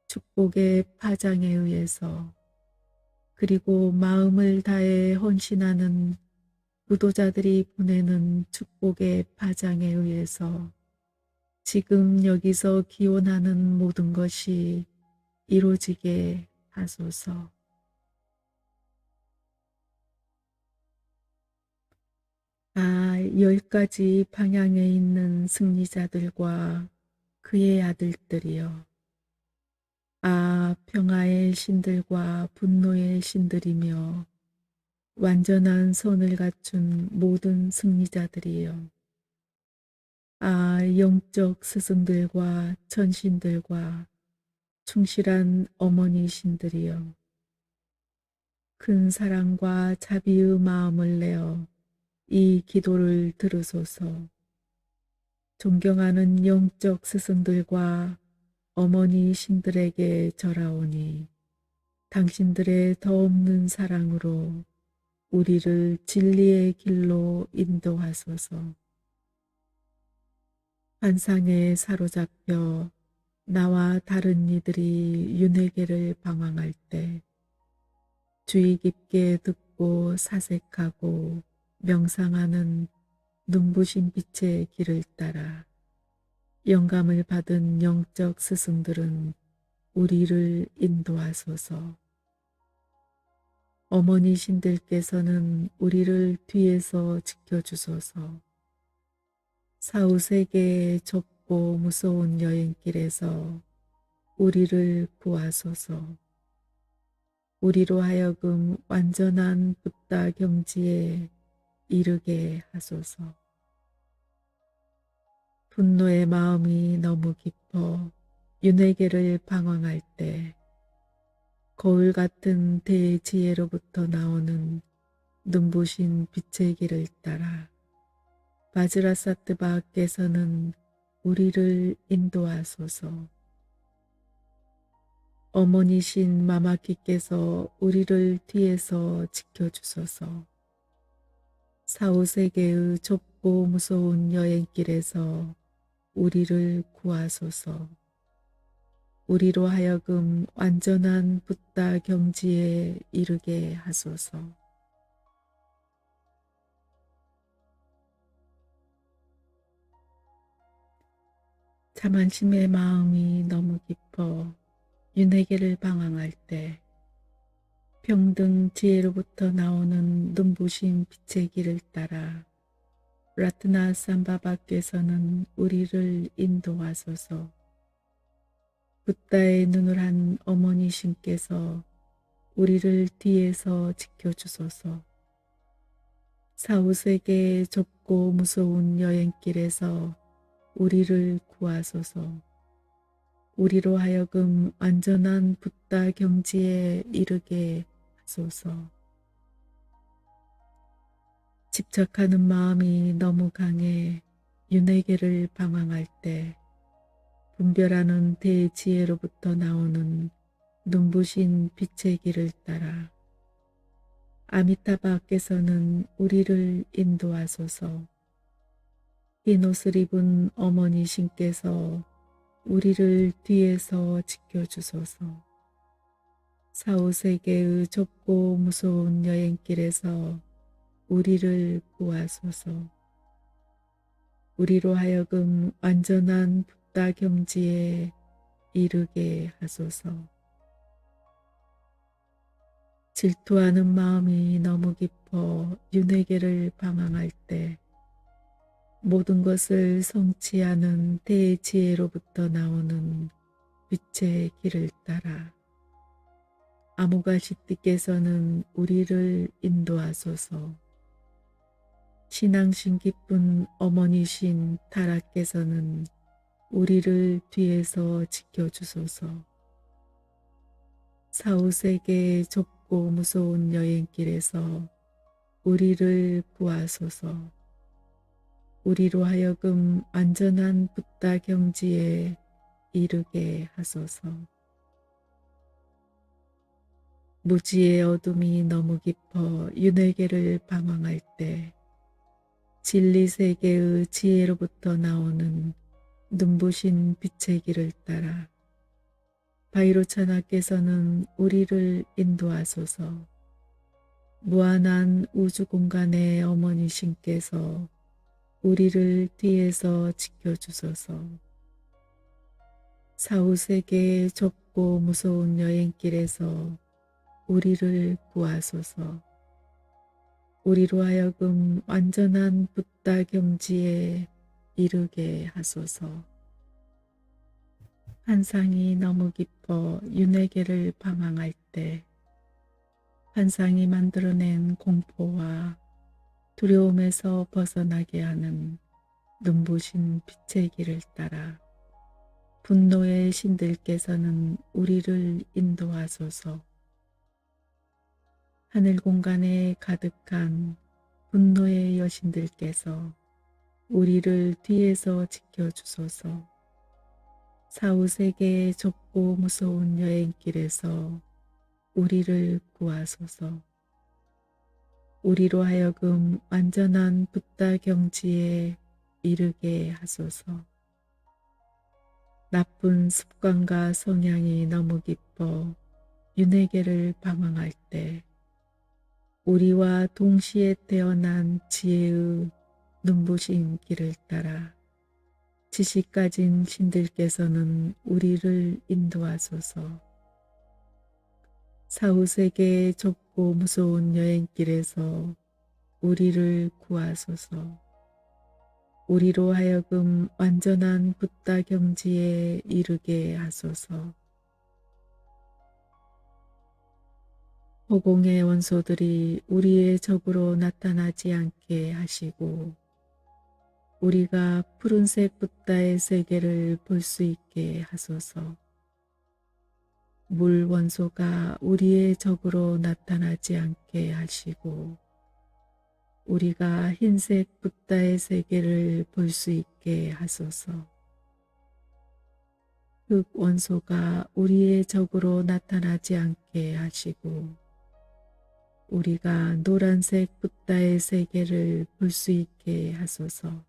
축복의 파장에 의해서 그리고 마음을 다해 헌신하는 구도자들이 보내는 축복의 파장에 의해서 지금 여기서 기원하는 모든 것이 이루어지게 하소서. 아, 10가지 방향에 있는 승리자들과 그의 아들들이여. 아, 평화의 신들과 분노의 신들이며 완전한 선을 갖춘 모든 승리자들이여. 아, 영적 스승들과 천신들과 충실한 어머니 신들이여. 큰 사랑과 자비의 마음을 내어 이 기도를 들으소서. 존경하는 영적 스승들과 어머니 신들에게 절하오니 당신들의 더없는 사랑으로 우리를 진리의 길로 인도하소서. 환상에 사로잡혀 나와 다른 이들이 윤회계를 방황할 때 주의 깊게 듣고 사색하고 명상하는 눈부신 빛의 길을 따라 영감을 받은 영적 스승들은 우리를 인도하소서. 어머니 신들께서는 우리를 뒤에서 지켜주소서. 사후세계의 좁고 무서운 여행길에서 우리를 구하소서. 우리로 하여금 완전한 붓다 경지에 이르게 하소서. 분노의 마음이 너무 깊어 윤회계를 방황할 때 거울 같은 대지혜로부터 나오는 눈부신 빛의 길을 따라 바즈라사트바께서는 우리를 인도하소서. 어머니신 마마키께서 우리를 뒤에서 지켜주소서. 사후세계의 좁고 무서운 여행길에서 우리를 구하소서. 우리로 하여금 완전한 붓다 경지에 이르게 하소서. 자만심의 마음이 너무 깊어 윤회계를 방황할 때 평등 지혜로부터 나오는 눈부신 빛의 길을 따라 라트나 삼바바께서는 우리를 인도하소서. 붓다의 눈을 한 어머니신께서 우리를 뒤에서 지켜주소서. 사후세계의 좁고 무서운 여행길에서 우리를 구하소서. 우리로 하여금 안전한 붓다 경지에 이르게 하소서. 집착하는 마음이 너무 강해 윤회계를 방황할 때 분별하는 대지혜로부터 나오는 눈부신 빛의 길을 따라 아미타바께서는 우리를 인도하소서. 흰 옷을 입은 어머니 신께서 우리를 뒤에서 지켜주소서. 사후세계의 좁고 무서운 여행길에서 우리를 구하소서. 우리로 하여금 완전한 붓다 경지에 이르게 하소서. 질투하는 마음이 너무 깊어 윤회계를 방황할 때 모든 것을 성취하는 대지혜로부터 나오는 빛의 길을 따라 아무가시띠께서는 우리를 인도하소서. 신앙심 깊은 어머니신 타라께서는 우리를 뒤에서 지켜주소서. 사후세계의 좁고 무서운 여행길에서 우리를 구하소서. 우리로 하여금 안전한 붓다 경지에 이르게 하소서. 무지의 어둠이 너무 깊어 윤회계를 방황할 때 진리세계의 지혜로부터 나오는 눈부신 빛의 길을 따라 바이로차나께서는 우리를 인도하소서. 무한한 우주 공간의 어머니신께서 우리를 뒤에서 지켜주소서. 사후세계의 좁고 무서운 여행길에서 우리를 구하소서. 우리로 하여금 완전한 붓다 경지에 이르게 하소서. 환상이 너무 깊어 윤회계를 방황할 때 환상이 만들어낸 공포와 두려움에서 벗어나게 하는 눈부신 빛의 길을 따라 분노의 신들께서는 우리를 인도하소서. 하늘 공간에 가득한 분노의 여신들께서 우리를 뒤에서 지켜주소서. 사후세계의 좁고 무서운 여행길에서 우리를 구하소서. 우리로 하여금 완전한 붓다 경지에 이르게 하소서. 나쁜 습관과 성향이 너무 깊어 윤회계를 방황할 때 우리와 동시에 태어난 지혜의 눈부신 길을 따라 지식 가진 신들께서는 우리를 인도하소서. 사후세계의 좁고 무서운 여행길에서 우리를 구하소서. 우리로 하여금 완전한 붓다 경지에 이르게 하소서. 허공의 원소들이 우리의 적으로 나타나지 않게 하시고 우리가 푸른색 붓다의 세계를 볼 수 있게 하소서. 물 원소가 우리의 적으로 나타나지 않게 하시고 우리가 흰색 붓다의 세계를 볼 수 있게 하소서. 흙 원소가 우리의 적으로 나타나지 않게 하시고 우리가 노란색 붓다의 세계를 볼 수 있게 하소서.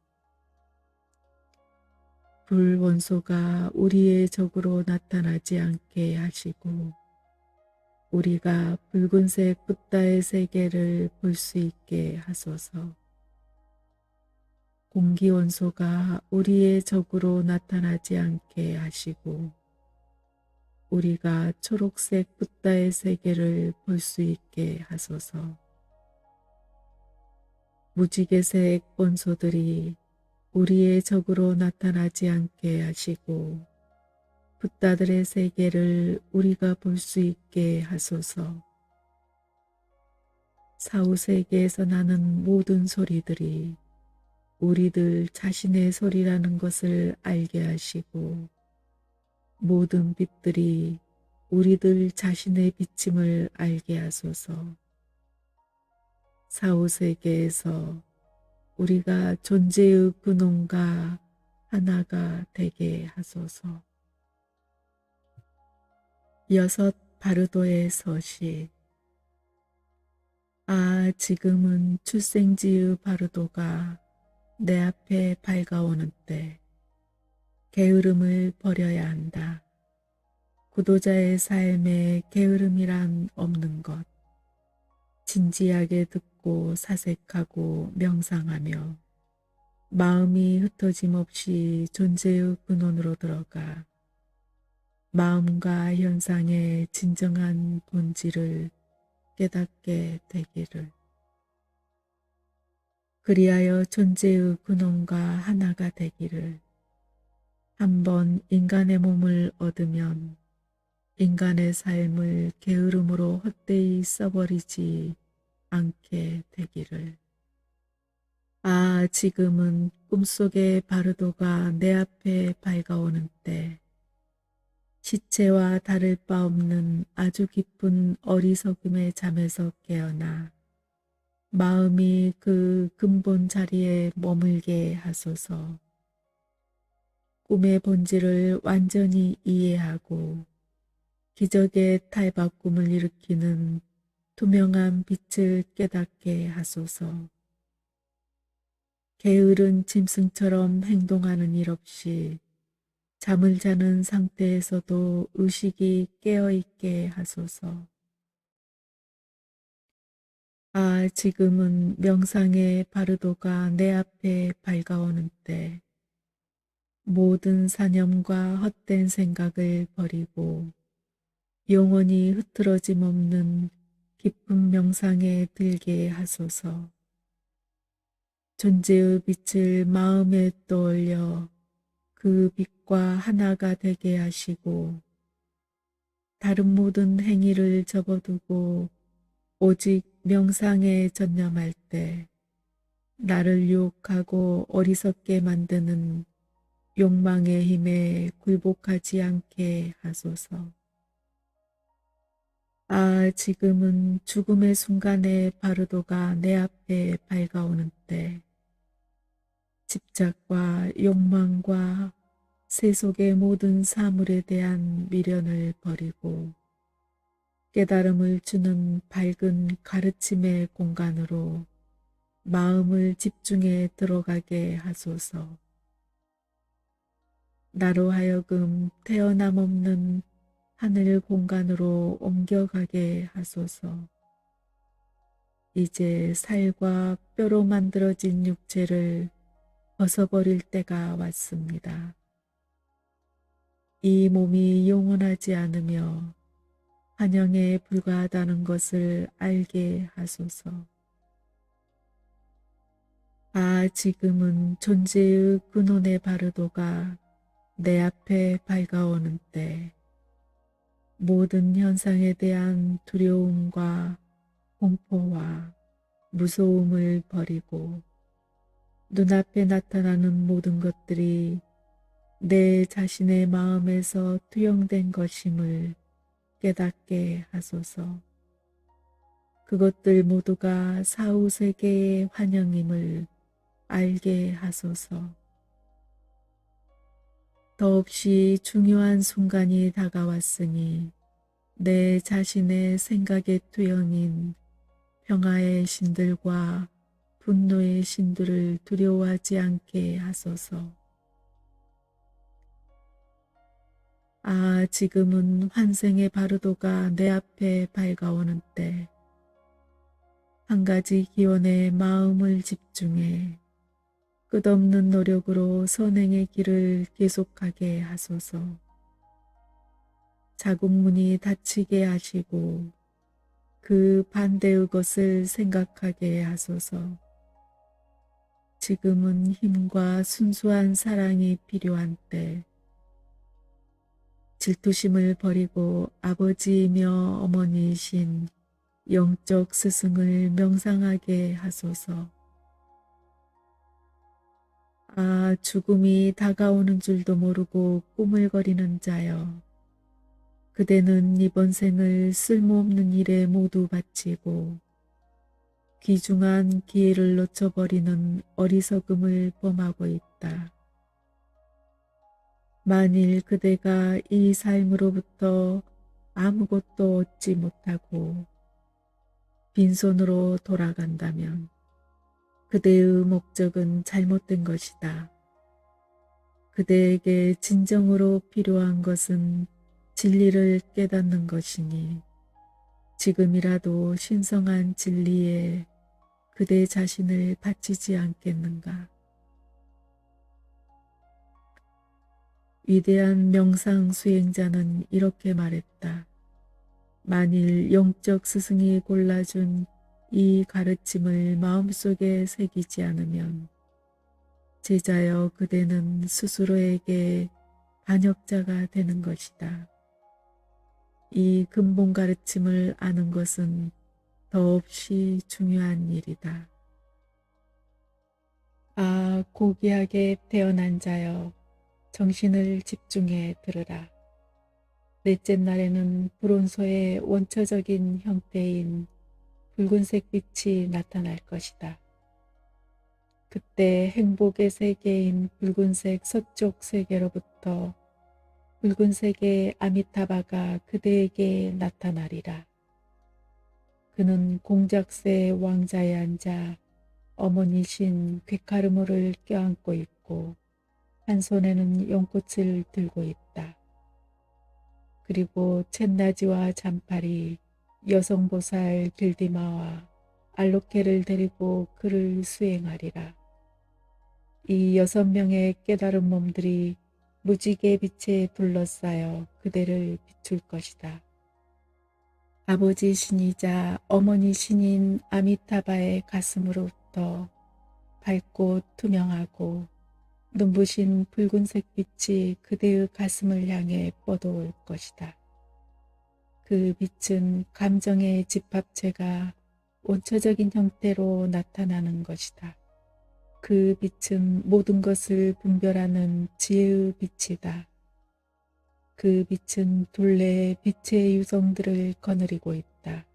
불 원소가 우리의 적으로 나타나지 않게 하시고 우리가 붉은색 붓다의 세계를 볼 수 있게 하소서. 공기 원소가 우리의 적으로 나타나지 않게 하시고 우리가 초록색 붓다의 세계를 볼 수 있게 하소서. 무지개색 원소들이 우리의 적으로 나타나지 않게 하시고 붓다들의 세계를 우리가 볼 수 있게 하소서. 사후세계에서 나는 모든 소리들이 우리들 자신의 소리라는 것을 알게 하시고 모든 빛들이 우리들 자신의 비침을 알게 하소서. 사후세계에서 우리가 존재의 근원과 하나가 되게 하소서. 여섯 바르도의 서시. 지금은 출생지의 바르도가 내 앞에 밝아오는 때 게으름을 버려야 한다. 구도자의 삶에 게으름이란 없는 것. 진지하게 듣고 사색하고 명상하며 마음이 흩어짐 없이 존재의 근원으로 들어가 마음과 현상의 진정한 본질을 깨닫게 되기를. 그리하여 존재의 근원과 하나가 되기를. 한번 인간의 몸을 얻으면 인간의 삶을 게으름으로 헛되이 써버리지 않게 되기를. 지금은 꿈속의 바르도가 내 앞에 밝아오는 때 시체와 다를 바 없는 아주 깊은 어리석음의 잠에서 깨어나 마음이 그 근본 자리에 머물게 하소서. 꿈의 본질을 완전히 이해하고 기적의 탈바꿈을 일으키는 투명한 빛을 깨닫게 하소서. 게으른 짐승처럼 행동하는 일 없이 잠을 자는 상태에서도 의식이 깨어있게 하소서. 지금은 명상의 바르도가 내 앞에 밝아오는 때 모든 사념과 헛된 생각을 버리고 영원히 흐트러짐 없는 깊은 명상에 들게 하소서. 존재의 빛을 마음에 떠올려 그 빛과 하나가 되게 하시고 다른 모든 행위를 접어두고 오직 명상에 전념할 때 나를 유혹하고 어리석게 만드는 욕망의 힘에 굴복하지 않게 하소서. 지금은 죽음의 순간에 바르도가 내 앞에 밝아오는 때 집착과 욕망과 세속의 모든 사물에 대한 미련을 버리고 깨달음을 주는 밝은 가르침의 공간으로 마음을 집중해 들어가게 하소서. 나로 하여금 태어남 없는 하늘 공간으로 옮겨가게 하소서. 이제 살과 뼈로 만들어진 육체를 벗어버릴 때가 왔습니다. 이 몸이 영원하지 않으며 환영에 불과하다는 것을 알게 하소서. 지금은 존재의 근원의 바르도가 내 앞에 밝아오는 때 모든 현상에 대한 두려움과 공포와 무서움을 버리고 눈앞에 나타나는 모든 것들이 내 자신의 마음에서 투영된 것임을 깨닫게 하소서. 그것들 모두가 사후세계의 환영임을 알게 하소서. 더없이 중요한 순간이 다가왔으니 내 자신의 생각의 투영인 평화의 신들과 분노의 신들을 두려워하지 않게 하소서. 지금은 환생의 바르도가 내 앞에 밝아오는 때 한 가지 기원에 마음을 집중해 끝없는 노력으로 선행의 길을 계속하게 하소서. 자국문이 닫히게 하시고 그 반대의 것을 생각하게 하소서. 지금은 힘과 순수한 사랑이 필요한 때 질투심을 버리고 아버지이며 어머니이신 영적 스승을 명상하게 하소서. 아, 죽음이 다가오는 줄도 모르고 꾸물거리는 자여. 그대는 이번 생을 쓸모없는 일에 모두 바치고 귀중한 기회를 놓쳐버리는 어리석음을 범하고 있다. 만일 그대가 이 삶으로부터 아무것도 얻지 못하고 빈손으로 돌아간다면 그대의 목적은 잘못된 것이다. 그대에게 진정으로 필요한 것은 진리를 깨닫는 것이니 지금이라도 신성한 진리에 그대 자신을 바치지 않겠는가. 위대한 명상 수행자는 이렇게 말했다. 만일 영적 스승이 골라준 이 가르침을 마음속에 새기지 않으면 제자여 그대는 스스로에게 반역자가 되는 것이다. 이 근본 가르침을 아는 것은 더없이 중요한 일이다. 아, 고귀하게 태어난 자여, 정신을 집중해 들으라. 넷째 날에는 불온소의 원초적인 형태인 붉은색 빛이 나타날 것이다. 그때 행복의 세계인 붉은색 서쪽 세계로부터 붉은색의 아미타바가 그대에게 나타나리라. 그는 공작새 왕자에 앉아 어머니신 괴카르모를 껴안고 있고 한 손에는 연꽃을 들고 있다. 그리고 쳇나지와 잔팔이 여성보살 길디마와 알로케를 데리고 그를 수행하리라. 이 6명의 깨달은 몸들이 무지개 빛에 둘러싸여 그대를 비출 것이다. 아버지 신이자 어머니 신인 아미타바의 가슴으로부터 밝고 투명하고 눈부신 붉은색 빛이 그대의 가슴을 향해 뻗어올 것이다. 그 빛은 감정의 집합체가 원초적인 형태로 나타나는 것이다. 그 빛은 모든 것을 분별하는 지혜의 빛이다. 그 빛은 둘레의 빛의 유성들을 거느리고 있다.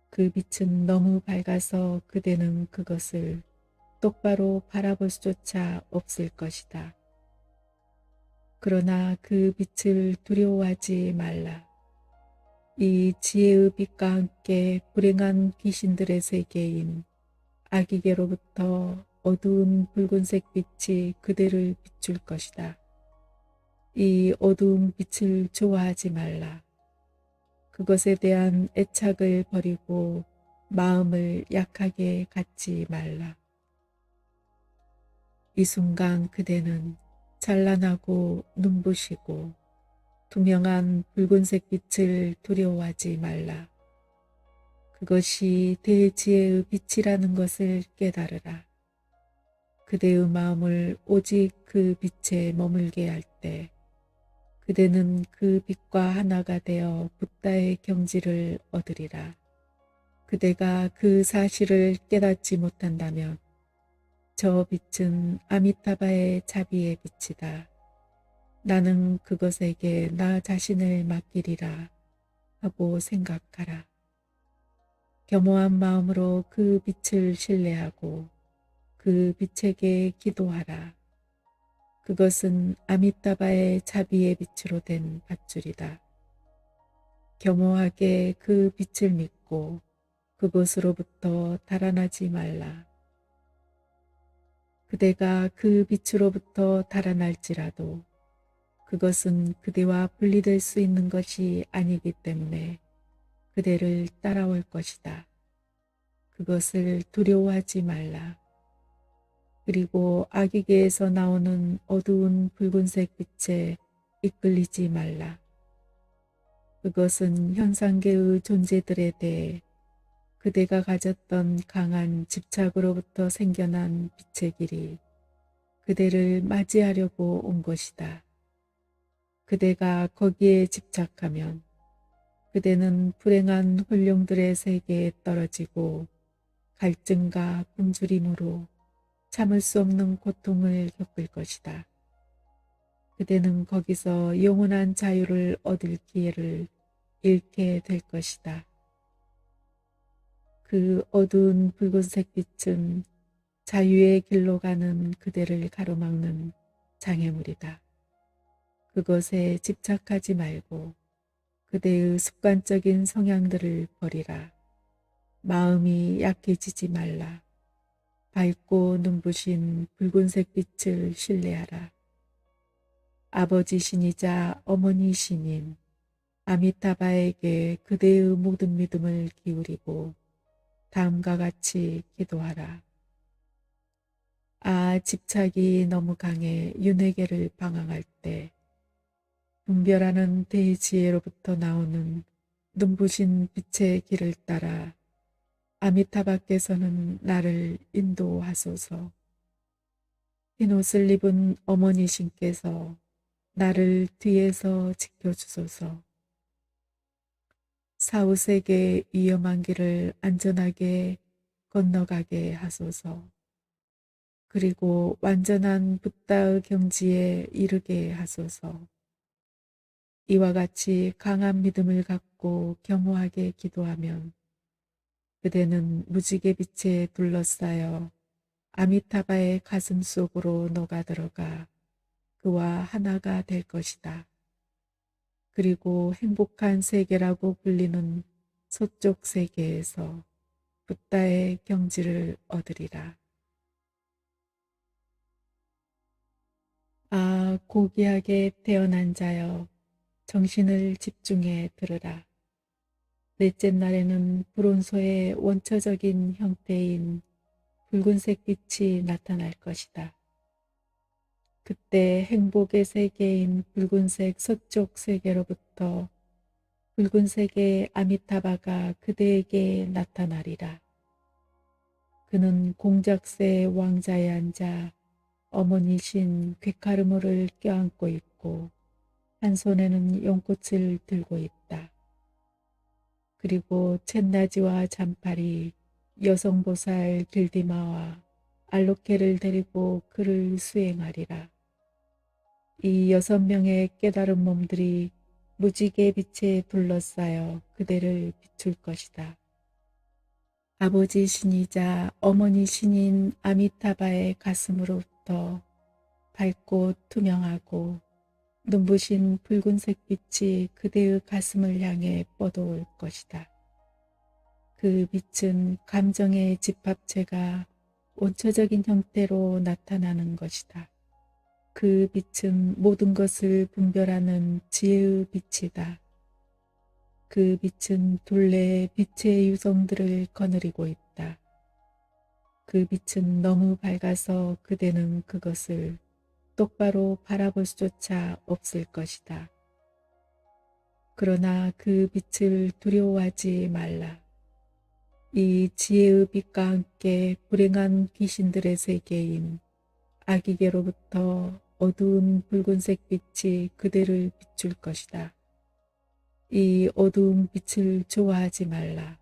그 빛은 너무 밝아서 그대는 그것을 똑바로 바라볼 수조차 없을 것이다. 그러나 그 빛을 두려워하지 말라. 이 지혜의 빛과 함께 불행한 귀신들의 세계인 아기계로부터 어두운 붉은색 빛이 그대를 비출 것이다. 이 어두운 빛을 좋아하지 말라. 그것에 대한 애착을 버리고 마음을 약하게 갖지 말라. 이 순간 그대는 찬란하고 눈부시고 투명한 붉은색 빛을 두려워하지 말라. 그것이 대지혜의 빛이라는 것을 깨달으라. 그대의 마음을 오직 그 빛에 머물게 할 때 그대는 그 빛과 하나가 되어 붓다의 경지를 얻으리라. 그대가 그 사실을 깨닫지 못한다면 저 빛은 아미타바의 자비의 빛이다. 나는 그것에게 나 자신을 맡기리라 하고 생각하라. 겸허한 마음으로 그 빛을 신뢰하고 그 빛에게 기도하라. 그것은 아미타바의 자비의 빛으로 된 밧줄이다. 겸허하게 그 빛을 믿고 그곳으로부터 달아나지 말라. 그대가 그 빛으로부터 달아날지라도 그것은 그대와 분리될 수 있는 것이 아니기 때문에 그대를 따라올 것이다. 그것을 두려워하지 말라. 그리고 아기계에서 나오는 어두운 붉은색 빛에 이끌리지 말라. 그것은 현상계의 존재들에 대해 그대가 가졌던 강한 집착으로부터 생겨난 빛의 길이 그대를 맞이하려고 온 것이다. 그대가 거기에 집착하면 그대는 불행한 혼룡들의 세계에 떨어지고 갈증과 굶주림으로 참을 수 없는 고통을 겪을 것이다. 그대는 거기서 영원한 자유를 얻을 기회를 잃게 될 것이다. 그 어두운 붉은색 빛은 자유의 길로 가는 그대를 가로막는 장애물이다. 그것에 집착하지 말고 그대의 습관적인 성향들을 버리라. 마음이 약해지지 말라. 밝고 눈부신 붉은색 빛을 신뢰하라. 아버지 신이자 어머니 신인 아미타바에게 그대의 모든 믿음을 기울이고 다음과 같이 기도하라. 집착이 너무 강해 윤회계를 방황할 때 분별하는 대지혜로부터 나오는 눈부신 빛의 길을 따라 아미타바께서는 나를 인도하소서. 흰옷을 입은 어머니 신께서 나를 뒤에서 지켜주소서. 사후세계의 위험한 길을 안전하게 건너가게 하소서. 그리고 완전한 붓다의 경지에 이르게 하소서. 이와 같이 강한 믿음을 갖고 겸허하게 기도하면 그대는 무지개 빛에 둘러싸여 아미타바의 가슴 속으로 녹아들어가 그와 하나가 될 것이다. 그리고 행복한 세계라고 불리는 서쪽 세계에서 붓다의 경지를 얻으리라. 고귀하게 태어난 자여, 정신을 집중해 들으라. 넷째 날에는 불온소의 원초적인 형태인 붉은색 빛이 나타날 것이다. 그때 행복의 세계인 붉은색 서쪽 세계로부터 붉은색의 아미타바가 그대에게 나타나리라. 그는 공작새 왕자에 앉아 어머니신 괴카르모를 껴안고 있고 한 손에는 연꽃을 들고 있다. 그리고 쳇나지와 잔팔이 여성보살 길디마와 알로케를 데리고 그를 수행하리라. 이 6명의 깨달은 몸들이 무지개 빛에 둘러싸여 그대를 비출 것이다. 아버지 신이자 어머니 신인 아미타바의 가슴으로부터 밝고 투명하고 눈부신 붉은색 빛이 그대의 가슴을 향해 뻗어올 것이다. 그 빛은 감정의 집합체가 원초적인 형태로 나타나는 것이다. 그 빛은 모든 것을 분별하는 지혜의 빛이다. 그 빛은 둘레의 빛의 유성들을 거느리고 있다. 그 빛은 너무 밝아서 그대는 그것을 똑바로 바라볼 수조차 없을 것이다. 그러나 그 빛을 두려워하지 말라. 이 지혜의 빛과 함께 불행한 귀신들의 세계인 아기계로부터 어두운 붉은색 빛이 그대를 비출 것이다. 이 어두운 빛을 좋아하지 말라.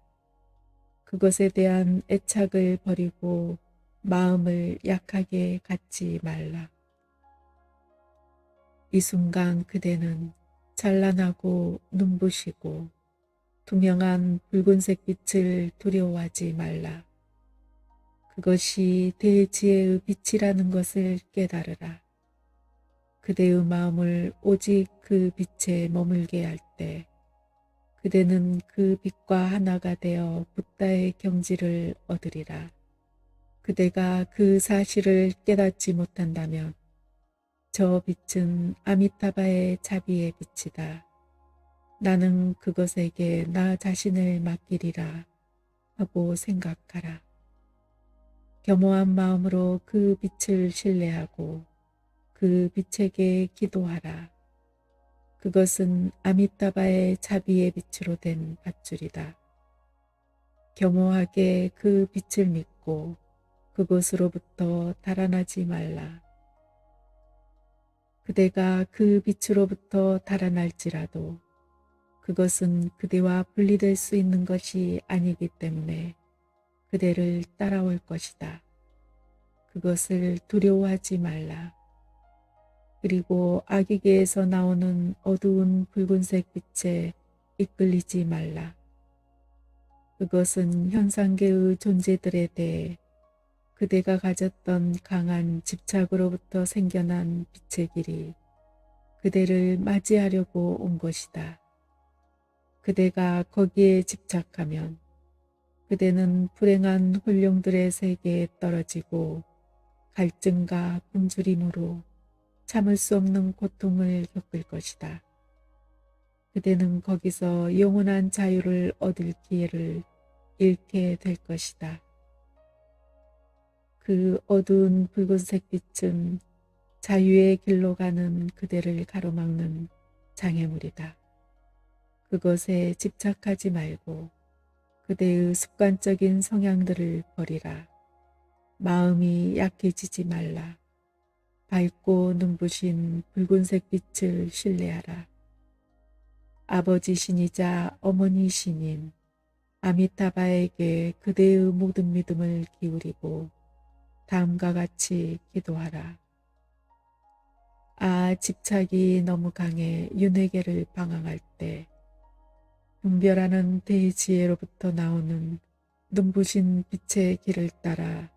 그것에 대한 애착을 버리고 마음을 약하게 갖지 말라. 이 순간 그대는 찬란하고 눈부시고 투명한 붉은색 빛을 두려워하지 말라. 그것이 대지혜의 빛이라는 것을 깨달으라. 그대의 마음을 오직 그 빛에 머물게 할 때 그대는 그 빛과 하나가 되어 붓다의 경지를 얻으리라. 그대가 그 사실을 깨닫지 못한다면 저 빛은 아미타바의 자비의 빛이다. 나는 그것에게 나 자신을 맡기리라 하고 생각하라. 겸허한 마음으로 그 빛을 신뢰하고 그 빛에게 기도하라. 그것은 아미타바의 자비의 빛으로 된 밧줄이다. 겸허하게 그 빛을 믿고 그곳으로부터 달아나지 말라. 그대가 그 빛으로부터 달아날지라도 그것은 그대와 분리될 수 있는 것이 아니기 때문에 그대를 따라올 것이다. 그것을 두려워하지 말라. 그리고 아기계에서 나오는 어두운 붉은색 빛에 이끌리지 말라. 그것은 현상계의 존재들에 대해 그대가 가졌던 강한 집착으로부터 생겨난 빛의 길이 그대를 맞이하려고 온 것이다. 그대가 거기에 집착하면 그대는 불행한 혼룡들의 세계에 떨어지고 갈증과 굶주림으로 참을 수 없는 고통을 겪을 것이다. 그대는 거기서 영원한 자유를 얻을 기회를 잃게 될 것이다. 그 어두운 붉은색 빛은 자유의 길로 가는 그대를 가로막는 장애물이다. 그것에 집착하지 말고 그대의 습관적인 성향들을 버리라. 마음이 약해지지 말라. 밝고 눈부신 붉은색 빛을 신뢰하라. 아버지 신이자 어머니 신인 아미타바에게 그대의 모든 믿음을 기울이고 다음과 같이 기도하라. 아, 집착이 너무 강해 윤회계를 방황할 때 분별하는 대지혜로부터 나오는 눈부신 빛의 길을 따라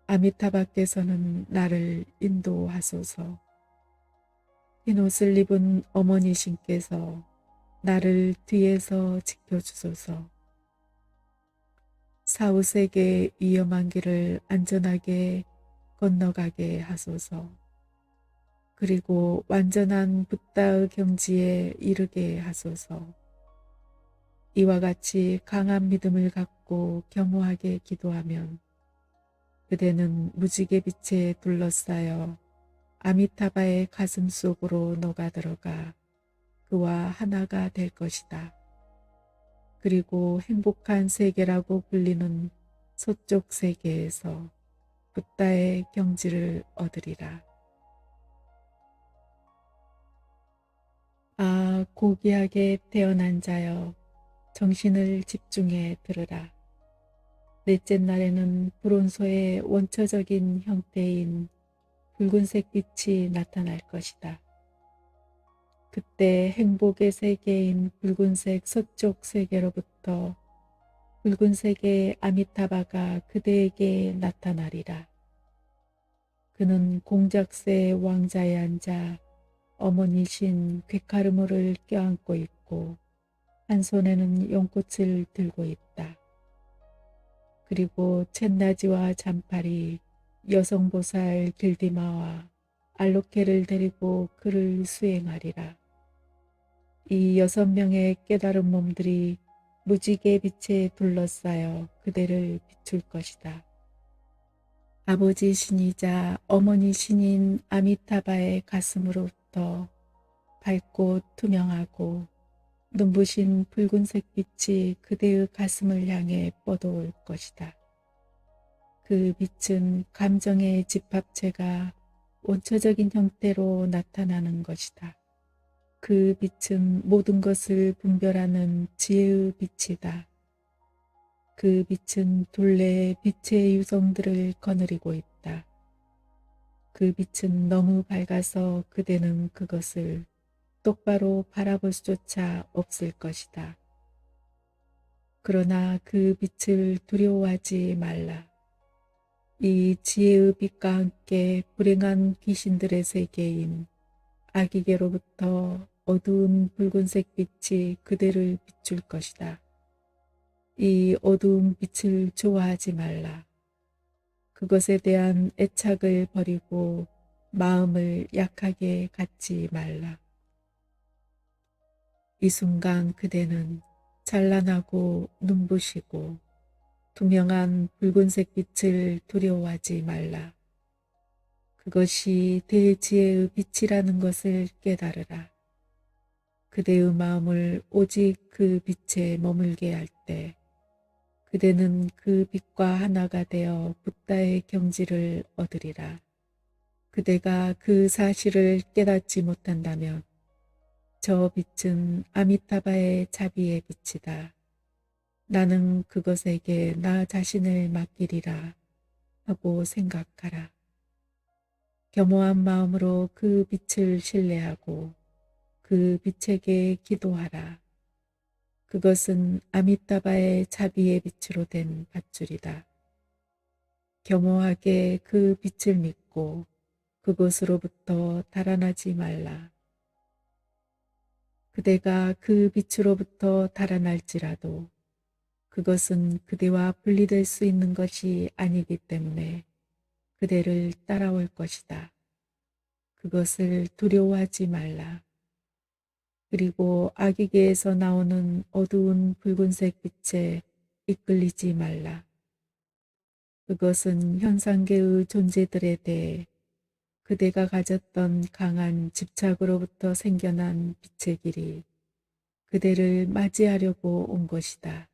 아미타바께서는 나를 인도하소서. 흰옷을 입은 어머니 신께서 나를 뒤에서 지켜주소서. 사후세계의 위험한 길을 안전하게 건너가게 하소서. 그리고 완전한 붓다의 경지에 이르게 하소서. 이와 같이 강한 믿음을 갖고 겸허하게 기도하면 그대는 무지개 빛에 둘러싸여 아미타바의 가슴 속으로 녹아들어가 그와 하나가 될 것이다. 그리고 행복한 세계라고 불리는 서쪽 세계에서 붓다의 경지를 얻으리라. 아, 고귀하게 태어난 자여, 정신을 집중해 들으라. 넷째 날에는 불온소의 원초적인 형태인 붉은색 빛이 나타날 것이다. 그때 행복의 세계인 붉은색 서쪽 세계로부터 붉은색의 아미타바가 그대에게 나타나리라. 그는 공작새 왕자에 앉아 어머니신 괴카르모를 껴안고 있고 한 손에는 연꽃을 들고 있다. 그리고 쳇나지와 잠팔이 여성보살 길디마와 알로케를 데리고 그를 수행하리라. 이 6명의 깨달은 몸들이 무지개 빛에 둘러싸여 그대를 비출 것이다. 아버지 신이자 어머니 신인 아미타바의 가슴으로부터 밝고 투명하고 눈부신 붉은색 빛이 그대의 가슴을 향해 뻗어올 것이다. 그 빛은 감정의 집합체가 원초적인 형태로 나타나는 것이다. 그 빛은 모든 것을 분별하는 지혜의 빛이다. 그 빛은 둘레의 빛의 유성들을 거느리고 있다. 그 빛은 너무 밝아서 그대는 그것을 똑바로 바라볼 수조차 없을 것이다. 그러나 그 빛을 두려워하지 말라. 이 지혜의 빛과 함께 불행한 귀신들의 세계인 아기계로부터 어두운 붉은색 빛이 그대를 비출 것이다. 이 어두운 빛을 좋아하지 말라. 그것에 대한 애착을 버리고 마음을 약하게 갖지 말라. 이 순간 그대는 찬란하고 눈부시고 투명한 붉은색 빛을 두려워하지 말라. 그것이 대지혜의 빛이라는 것을 깨달으라. 그대의 마음을 오직 그 빛에 머물게 할 때 그대는 그 빛과 하나가 되어 붓다의 경지를 얻으리라. 그대가 그 사실을 깨닫지 못한다면 저 빛은 아미타바의 자비의 빛이다. 나는 그것에게 나 자신을 맡기리라 하고 생각하라. 겸허한 마음으로 그 빛을 신뢰하고 그 빛에게 기도하라. 그것은 아미타바의 자비의 빛으로 된 밧줄이다. 겸허하게 그 빛을 믿고 그것으로부터 달아나지 말라. 그대가 그 빛으로부터 달아날지라도 그것은 그대와 분리될 수 있는 것이 아니기 때문에 그대를 따라올 것이다. 그것을 두려워하지 말라. 그리고 아기계에서 나오는 어두운 붉은색 빛에 이끌리지 말라. 그것은 현상계의 존재들에 대해 그대가 가졌던 강한 집착으로부터 생겨난 빛의 길이 그대를 맞이하려고 온 것이다.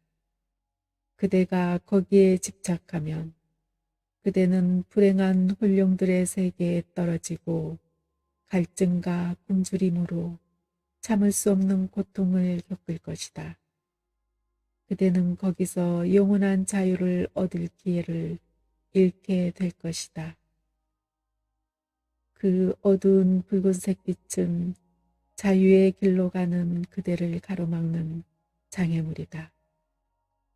그대가 거기에 집착하면 그대는 불행한 혼령들의 세계에 떨어지고 갈증과 굶주림으로 참을 수 없는 고통을 겪을 것이다. 그대는 거기서 영원한 자유를 얻을 기회를 잃게 될 것이다. 그 어두운 붉은색 빛은 자유의 길로 가는 그대를 가로막는 장애물이다.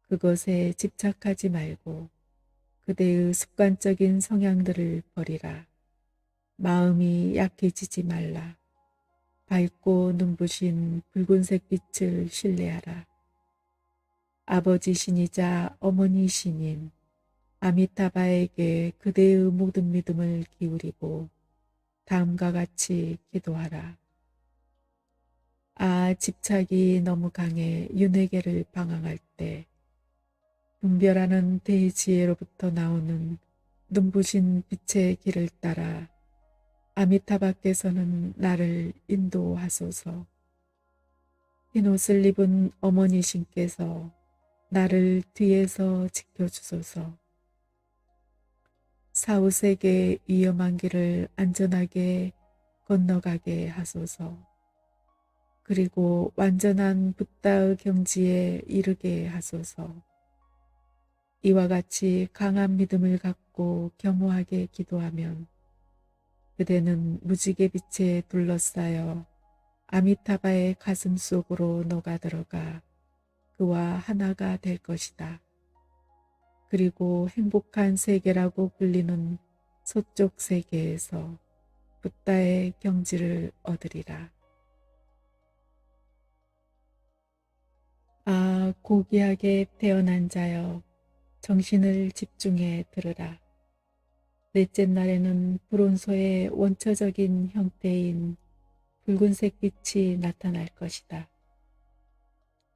그것에 집착하지 말고 그대의 습관적인 성향들을 버리라. 마음이 약해지지 말라. 밝고 눈부신 붉은색 빛을 신뢰하라. 아버지 신이자 어머니 신인 아미타바에게 그대의 모든 믿음을 기울이고 다음과 같이 기도하라. 아, 집착이 너무 강해 윤회계를 방황할 때 분별하는 대지혜로부터 나오는 눈부신 빛의 길을 따라 아미타바께서는 나를 인도하소서. 흰옷을 입은 어머니 신께서 나를 뒤에서 지켜주소서. 사후세계의 위험한 길을 안전하게 건너가게 하소서. 그리고 완전한 붓다의 경지에 이르게 하소서. 이와 같이 강한 믿음을 갖고 겸허하게 기도하면 그대는 무지개 빛에 둘러싸여 아미타바의 가슴 속으로 녹아들어가 그와 하나가 될 것이다. 그리고 행복한 세계라고 불리는 서쪽 세계에서 붓다의 경지를 얻으리라. 아, 고귀하게 태어난 자여, 정신을 집중해 들으라. 넷째 날에는 불온소의 원초적인 형태인 붉은색 빛이 나타날 것이다.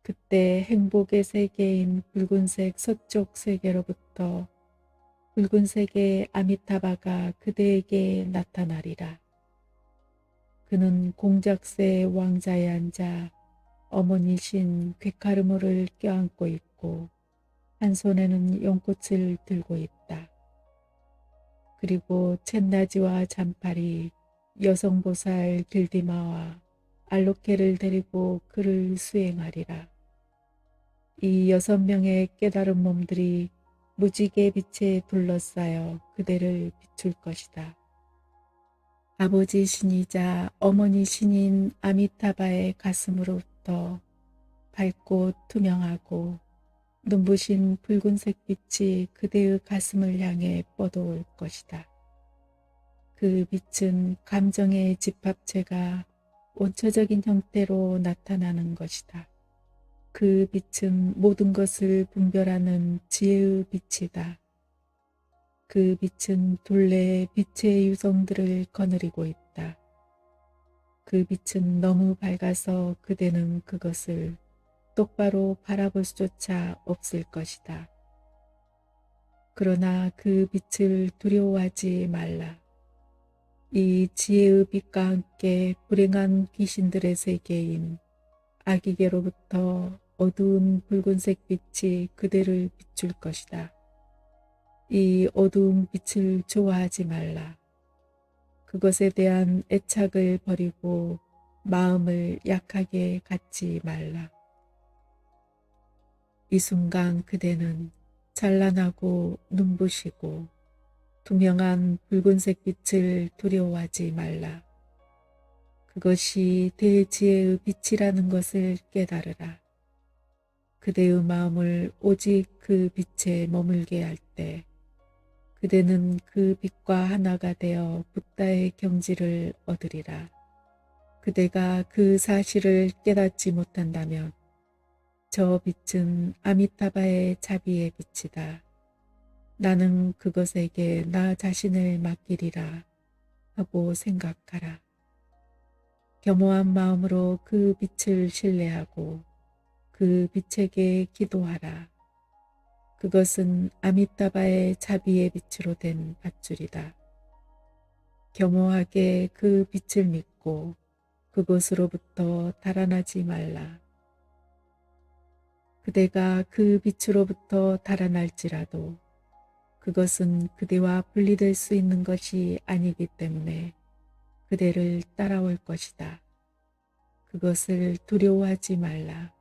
그때 행복의 세계인 붉은색 서쪽 세계로부터 붉은색의 아미타바가 그대에게 나타나리라. 그는 공작새 왕자에 앉아 어머니신 괴카르모를 껴안고 있고 한 손에는 연꽃을 들고 있다. 그리고 쳇나지와 잔팔이 여성보살 길디마와 알로케를 데리고 그를 수행하리라. 이 6명의 깨달은 몸들이 무지개 빛에 둘러싸여 그대를 비출 것이다. 아버지 신이자 어머니 신인 아미타바의 가슴으로부터 밝고 투명하고 눈부신 붉은색 빛이 그대의 가슴을 향해 뻗어올 것이다. 그 빛은 감정의 집합체가 원초적인 형태로 나타나는 것이다. 그 빛은 모든 것을 분별하는 지혜의 빛이다. 그 빛은 둘레의 빛의 유성들을 거느리고 있다. 그 빛은 너무 밝아서 그대는 그것을 똑바로 바라볼 수조차 없을 것이다. 그러나 그 빛을 두려워하지 말라. 이 지혜의 빛과 함께 불행한 귀신들의 세계인 아기계로부터 어두운 붉은색 빛이 그대를 비출 것이다. 이 어두운 빛을 좋아하지 말라. 그것에 대한 애착을 버리고 마음을 약하게 갖지 말라. 이 순간 그대는 찬란하고 눈부시고 투명한 붉은색 빛을 두려워하지 말라. 그것이 대지혜의 빛이라는 것을 깨달으라. 그대의 마음을 오직 그 빛에 머물게 할 때 그대는 그 빛과 하나가 되어 붓다의 경지를 얻으리라. 그대가 그 사실을 깨닫지 못한다면 저 빛은 아미타바의 자비의 빛이다. 나는 그것에게 나 자신을 맡기리라 하고 생각하라. 겸허한 마음으로 그 빛을 신뢰하고 그 빛에게 기도하라. 그것은 아미타바의 자비의 빛으로 된 밧줄이다. 겸허하게 그 빛을 믿고 그곳으로부터 달아나지 말라. 그대가 그 빛으로부터 달아날지라도 그것은 그대와 분리될 수 있는 것이 아니기 때문에 그대를 따라올 것이다. 그것을 두려워하지 말라.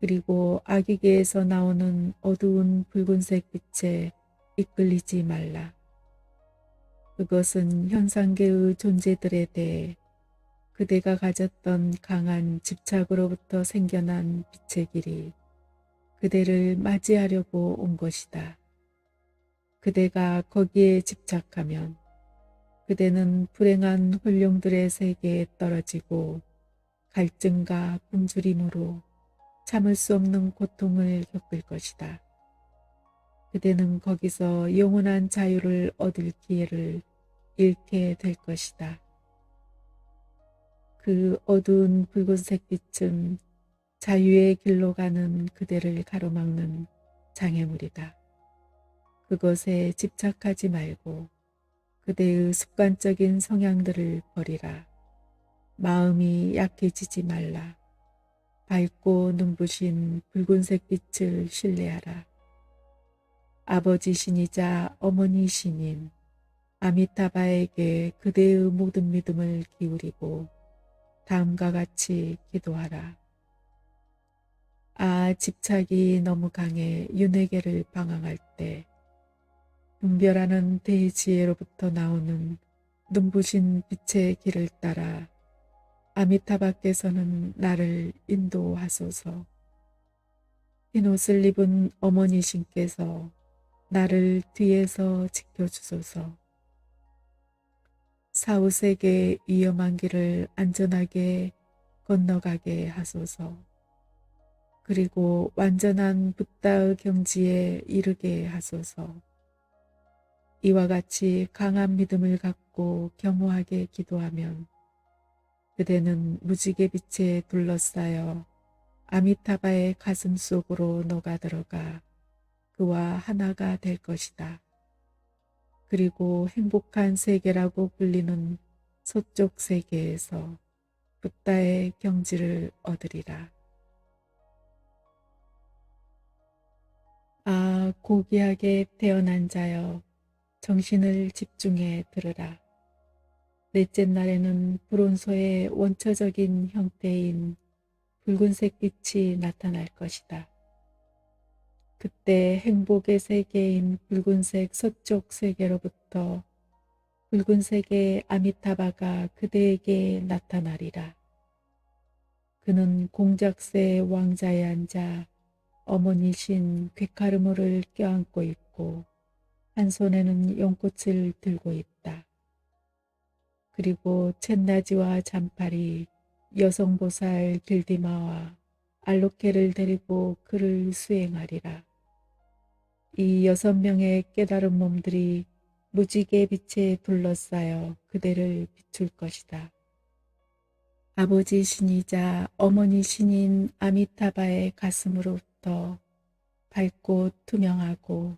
그리고 아기계에서 나오는 어두운 붉은색 빛에 이끌리지 말라. 그것은 현상계의 존재들에 대해 그대가 가졌던 강한 집착으로부터 생겨난 빛의 길이 그대를 맞이하려고 온 것이다. 그대가 거기에 집착하면 그대는 불행한 혼룡들의 세계에 떨어지고 갈증과 굶주림으로 참을 수 없는 고통을 겪을 것이다. 그대는 거기서 영원한 자유를 얻을 기회를 잃게 될 것이다. 그 어두운 붉은색 빛은 자유의 길로 가는 그대를 가로막는 장애물이다. 그것에 집착하지 말고 그대의 습관적인 성향들을 버리라. 마음이 약해지지 말라. 밝고 눈부신 붉은색 빛을 신뢰하라. 아버지 신이자 어머니 신인 아미타바에게 그대의 모든 믿음을 기울이고 다음과 같이 기도하라. 아, 집착이 너무 강해 윤회계를 방황할 때 분별하는 대지혜로부터 나오는 눈부신 빛의 길을 따라 아미타바께서는 나를 인도하소서. 흰 옷을 입은 어머니 신께서 나를 뒤에서 지켜주소서. 사후세계의 위험한 길을 안전하게 건너가게 하소서. 그리고 완전한 붓다의 경지에 이르게 하소서. 이와 같이 강한 믿음을 갖고 겸허하게 기도하면 그대는 무지개 빛에 둘러싸여 아미타바의 가슴 속으로 녹아들어가 그와 하나가 될 것이다. 그리고 행복한 세계라고 불리는 서쪽 세계에서 붓다의 경지를 얻으리라. 아, 고귀하게 태어난 자여, 정신을 집중해 들으라. 넷째 날에는 불온소의 원초적인 형태인 붉은색 빛이 나타날 것이다. 그때 행복의 세계인 붉은색 서쪽 세계로부터 붉은색의 아미타바가 그대에게 나타나리라. 그는 공작새의 왕자에 앉아 어머니신 괴카르모를 껴안고 있고 한 손에는 연꽃을 들고 있다. 그리고 쳇나지와 잔팔이 여성보살 길디마와 알로케를 데리고 그를 수행하리라. 이 6명의 깨달은 몸들이 무지개 빛에 둘러싸여 그대를 비출 것이다. 아버지 신이자 어머니 신인 아미타바의 가슴으로부터 밝고 투명하고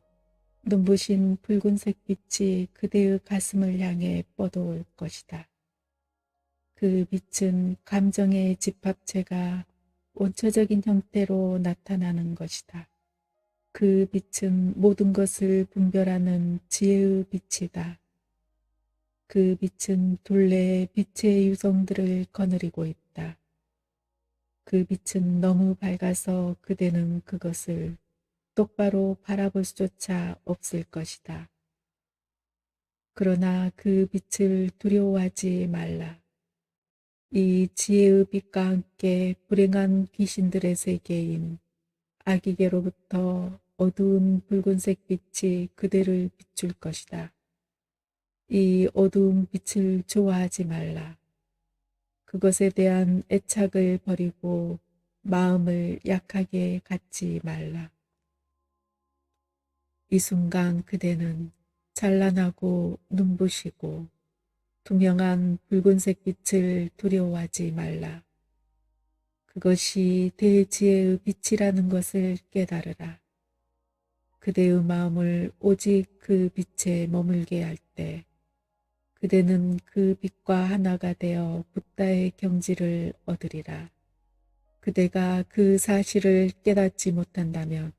눈부신 붉은색 빛이 그대의 가슴을 향해 뻗어올 것이다. 그 빛은 감정의 집합체가 원초적인 형태로 나타나는 것이다. 그 빛은 모든 것을 분별하는 지혜의 빛이다. 그 빛은 둘레에 빛의 유성들을 거느리고 있다. 그 빛은 너무 밝아서 그대는 그것을 똑바로 바라볼 수조차 없을 것이다. 그러나 그 빛을 두려워하지 말라. 이 지혜의 빛과 함께 불행한 귀신들의 세계인 아기계로부터 어두운 붉은색 빛이 그대를 비출 것이다. 이 어두운 빛을 좋아하지 말라. 그것에 대한 애착을 버리고 마음을 약하게 갖지 말라. 이 순간 그대는 찬란하고 눈부시고 투명한 붉은색 빛을 두려워하지 말라. 그것이 대지혜의 빛이라는 것을 깨달으라. 그대의 마음을 오직 그 빛에 머물게 할 때 그대는 그 빛과 하나가 되어 붓다의 경지를 얻으리라. 그대가 그 사실을 깨닫지 못한다면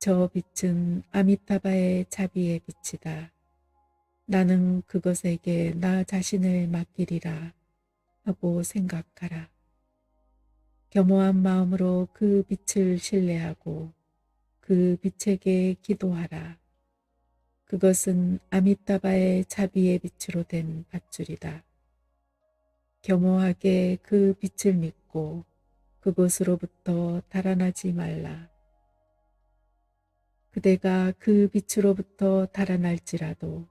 저 빛은 아미타바의 자비의 빛이다. 나는 그것에게 나 자신을 맡기리라 하고 생각하라. 겸허한 마음으로 그 빛을 신뢰하고 그 빛에게 기도하라. 그것은 아미타바의 자비의 빛으로 된 밧줄이다. 겸허하게 그 빛을 믿고 그곳으로부터 달아나지 말라. 그대가 그 빛으로부터 달아날지라도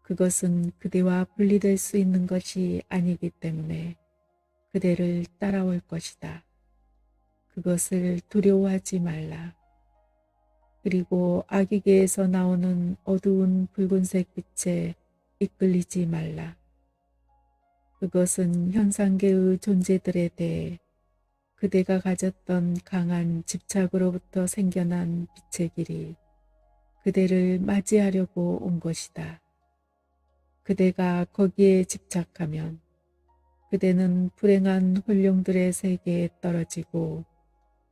그것은 그대와 분리될 수 있는 것이 아니기 때문에 그대를 따라올 것이다. 그것을 두려워하지 말라. 그리고 아기계에서 나오는 어두운 붉은색 빛에 이끌리지 말라. 그것은 현상계의 존재들에 대해 그대가 가졌던 강한 집착으로부터 생겨난 빛의 길이 그대를 맞이하려고 온 것이다. 그대가 거기에 집착하면 그대는 불행한 혼룡들의 세계에 떨어지고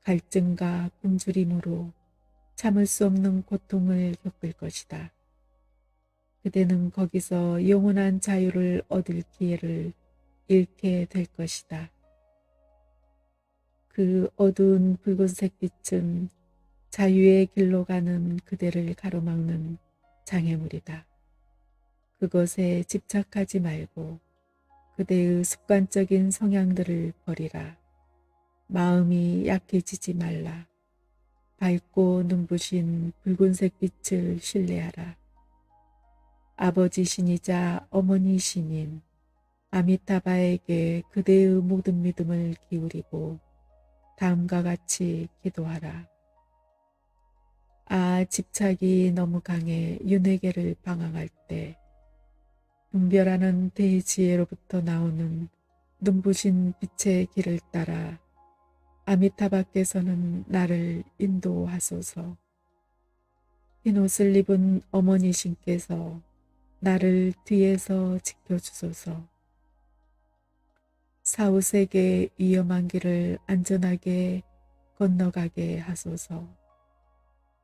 갈증과 굶주림으로 참을 수 없는 고통을 겪을 것이다. 그대는 거기서 영원한 자유를 얻을 기회를 잃게 될 것이다. 그 어두운 붉은색 빛은 자유의 길로 가는 그대를 가로막는 장애물이다. 그것에 집착하지 말고 그대의 습관적인 성향들을 버리라. 마음이 약해지지 말라. 밝고 눈부신 붉은색 빛을 신뢰하라. 아버지 신이자 어머니 신인 아미타바에게 그대의 모든 믿음을 기울이고 다음과 같이 기도하라. 아, 집착이 너무 강해 윤회계를 방황할 때 분별하는 대지혜로부터 나오는 눈부신 빛의 길을 따라 아미타바께서는 나를 인도하소서. 흰 옷을 입은 어머니 신께서 나를 뒤에서 지켜주소서. 사후세계의 위험한 길을 안전하게 건너가게 하소서.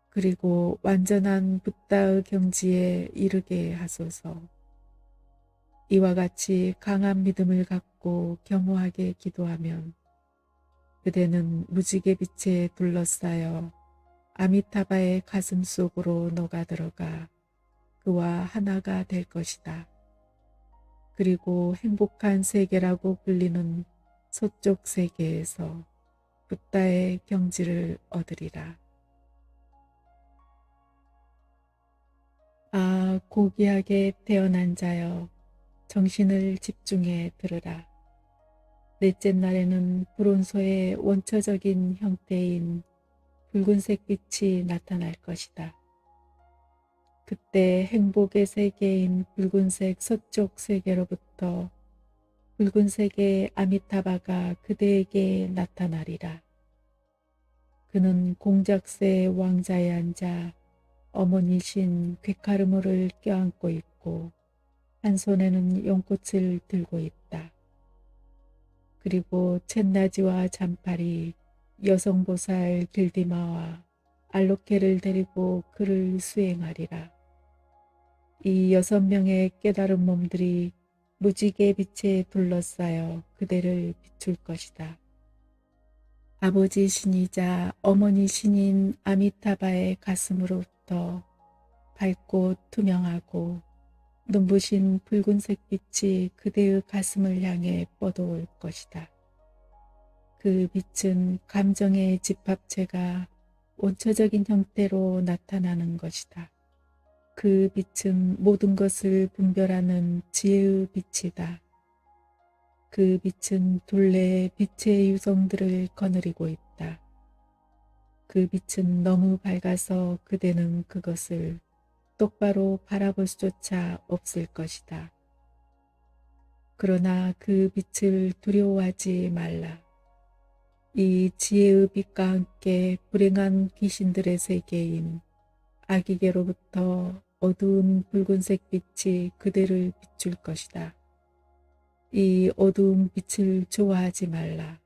그리고 완전한 붓다의 경지에 이르게 하소서. 이와 같이 강한 믿음을 갖고 겸허하게 기도하면 그대는 무지개 빛에 둘러싸여 아미타바의 가슴 속으로 녹아들어가 그와 하나가 될 것이다. 그리고 행복한 세계라고 불리는 서쪽 세계에서 붓다의 경지를 얻으리라. 아, 고귀하게 태어난 자여, 정신을 집중해 들으라. 넷째 날에는 불온소의 원초적인 형태인 붉은색 빛이 나타날 것이다. 그때 행복의 세계인 붉은색 서쪽 세계로부터 붉은색의 아미타바가 그대에게 나타나리라. 그는 공작새의 왕자에 앉아 어머니신 괴카르모를 껴안고 있고 한 손에는 연꽃을 들고 있다. 그리고 쳇나지와 잔팔이 여성보살 길디마와 알로케를 데리고 그를 수행하리라. 이 6명의 깨달은 몸들이 무지개 빛에 둘러싸여 그대를 비출 것이다. 아버지 신이자 어머니 신인 아미타바의 가슴으로부터 밝고 투명하고 눈부신 붉은색 빛이 그대의 가슴을 향해 뻗어올 것이다. 그 빛은 감정의 집합체가 원초적인 형태로 나타나는 것이다. 그 빛은 모든 것을 분별하는 지혜의 빛이다. 그 빛은 둘레의 빛의 유성들을 거느리고 있다. 그 빛은 너무 밝아서 그대는 그것을 똑바로 바라볼 수조차 없을 것이다. 그러나 그 빛을 두려워하지 말라. 이 지혜의 빛과 함께 불행한 귀신들의 세계인 아기계로부터 어두운 붉은색 빛이 그대를 비출 것이다. 이 어두운 빛을 좋아하지 말라.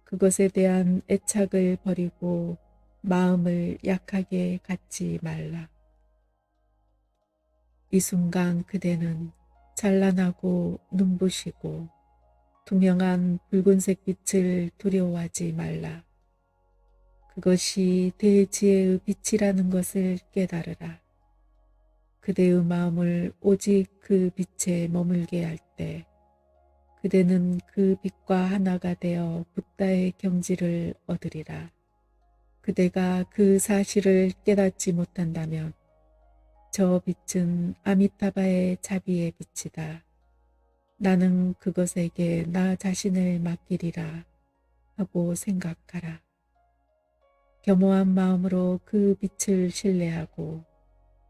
그것에 대한 애착을 버리고 마음을 약하게 갖지 말라. 이 순간 그대는 찬란하고 눈부시고 투명한 붉은색 빛을 두려워하지 말라. 그것이 대지혜의 빛이라는 것을 깨달으라. 그대의 마음을 오직 그 빛에 머물게 할 때 그대는 그 빛과 하나가 되어 붓다의 경지를 얻으리라. 그대가 그 사실을 깨닫지 못한다면 저 빛은 아미타바의 자비의 빛이다. 나는 그것에게 나 자신을 맡기리라 하고 생각하라. 겸허한 마음으로 그 빛을 신뢰하고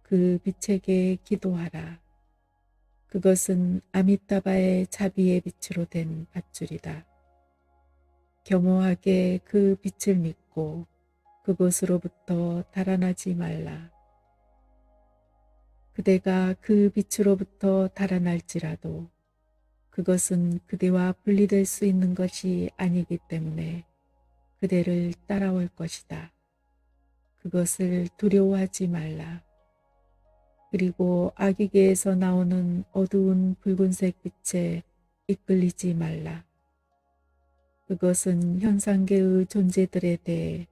그 빛에게 기도하라. 그것은 아미타바의 자비의 빛으로 된 밧줄이다. 겸허하게 그 빛을 믿고 그곳으로부터 달아나지 말라. 그대가 그 빛으로부터 달아날지라도 그것은 그대와 분리될 수 있는 것이 아니기 때문에 그대를 따라올 것이다. 그것을 두려워하지 말라. 그리고 아기계에서 나오는 어두운 붉은색 빛에 이끌리지 말라. 그것은 현상계의 존재들에 대해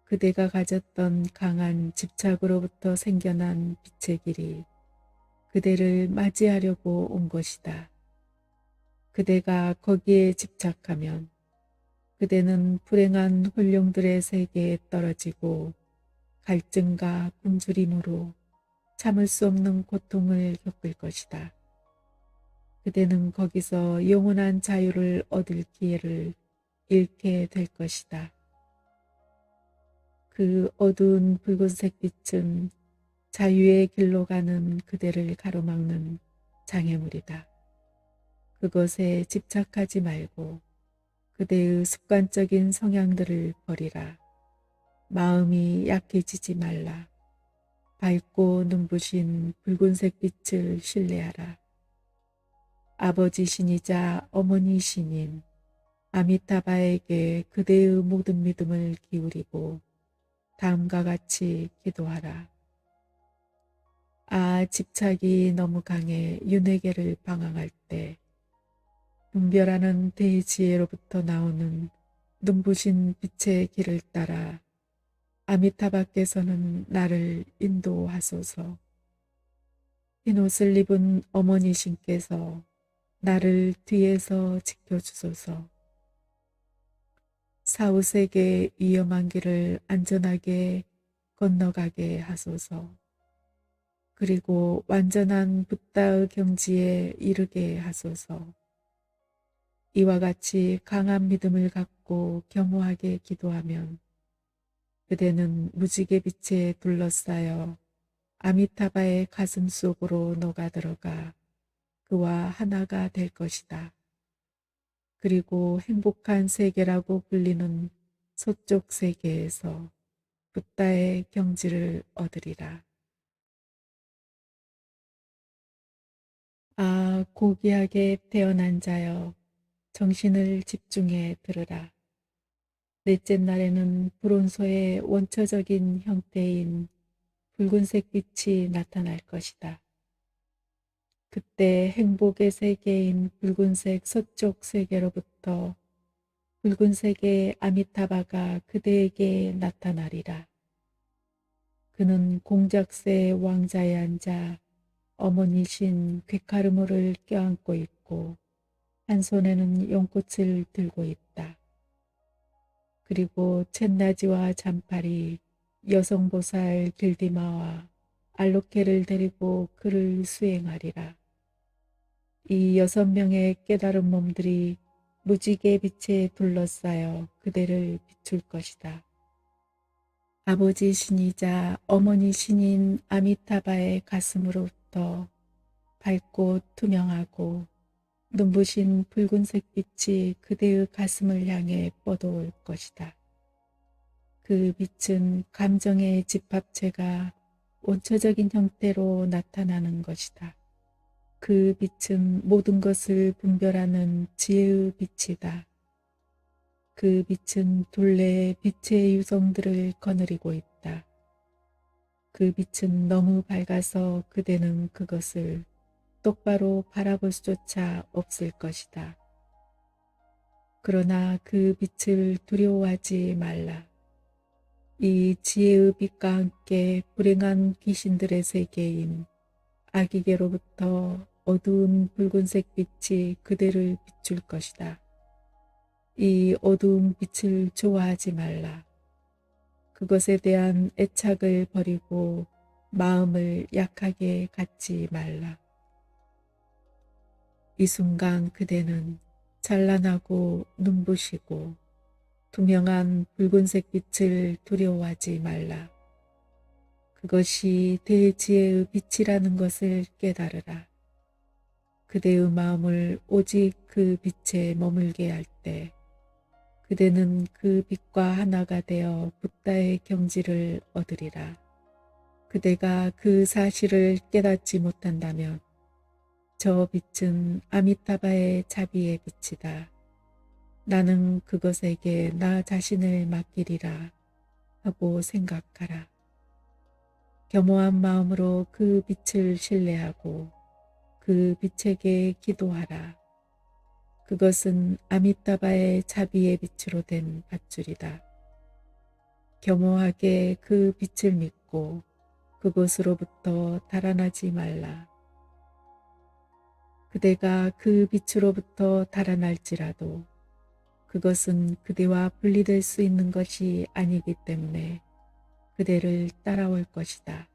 그대가 가졌던 강한 집착으로부터 생겨난 빛의 길이 그대를 맞이하려고 온 것이다. 그대가 거기에 집착하면 그대는 불행한 혼룡들의 세계에 떨어지고 갈증과 굶주림으로 참을 수 없는 고통을 겪을 것이다. 그대는 거기서 영원한 자유를 얻을 기회를 잃게 될 것이다. 그 어두운 붉은색 빛은 자유의 길로 가는 그대를 가로막는 장애물이다. 그것에 집착하지 말고 그대의 습관적인 성향들을 버리라. 마음이 약해지지 말라. 밝고 눈부신 붉은색 빛을 신뢰하라. 아버지 신이자 어머니 신인 아미타바에게 그대의 모든 믿음을 기울이고 다음과 같이 기도하라. 아, 집착이 너무 강해 윤회계를 방황할 때 분별하는 대지혜로부터 나오는 눈부신 빛의 길을 따라 아미타바께서는 나를 인도하소서. 흰옷을 입은 어머니 신께서 나를 뒤에서 지켜주소서. 사후세계의 위험한 길을 안전하게 건너가게 하소서. 그리고 완전한 붓다의 경지에 이르게 하소서. 이와 같이 강한 믿음을 갖고 겸허하게 기도하면 그대는 무지개 빛에 둘러싸여 아미타바의 가슴 속으로 녹아들어가 그와 하나가 될 것이다. 그리고 행복한 세계라고 불리는 서쪽 세계에서 붓다의 경지를 얻으리라. 아, 고귀하게 태어난 자여, 정신을 집중해 들으라. 넷째 날에는 불온소의 원초적인 형태인 붉은색 빛이 나타날 것이다. 그때 행복의 세계인 붉은색 서쪽 세계로부터 붉은색의 아미타바가 그대에게 나타나리라. 그는 공작새 왕자에 앉아 어머니신 괴카르모를 껴안고 있고 한 손에는 연꽃을 들고 있다. 그리고 쳇나지와 잠팔이 여성보살 길디마와 알로케를 데리고 그를 수행하리라. 이 6명의 깨달은 몸들이 무지개 빛에 둘러싸여 그대를 비출 것이다. 아버지 신이자 어머니 신인 아미타바의 가슴으로부터 밝고 투명하고 눈부신 붉은색 빛이 그대의 가슴을 향해 뻗어올 것이다. 그 빛은 감정의 집합체가 원초적인 형태로 나타나는 것이다. 그 빛은 모든 것을 분별하는 지혜의 빛이다. 그 빛은 둘레의 빛의 유성들을 거느리고 있다. 그 빛은 너무 밝아서 그대는 그것을 똑바로 바라볼 수조차 없을 것이다. 그러나 그 빛을 두려워하지 말라. 이 지혜의 빛과 함께 불행한 귀신들의 세계인 아기계로부터 어두운 붉은색 빛이 그대를 비출 것이다. 이 어두운 빛을 좋아하지 말라. 그것에 대한 애착을 버리고 마음을 약하게 갖지 말라. 이 순간 그대는 찬란하고 눈부시고 투명한 붉은색 빛을 두려워하지 말라. 그것이 대지혜의 빛이라는 것을 깨달으라. 그대의 마음을 오직 그 빛에 머물게 할 때 그대는 그 빛과 하나가 되어 붓다의 경지를 얻으리라. 그대가 그 사실을 깨닫지 못한다면 저 빛은 아미타바의 자비의 빛이다. 나는 그것에게 나 자신을 맡기리라 하고 생각하라. 겸허한 마음으로 그 빛을 신뢰하고 그 빛에게 기도하라. 그것은 아미타바의 자비의 빛으로 된 밧줄이다. 겸허하게 그 빛을 믿고 그곳으로부터 달아나지 말라. 그대가 그 빛으로부터 달아날지라도 그것은 그대와 분리될 수 있는 것이 아니기 때문에 그대를 따라올 것이다.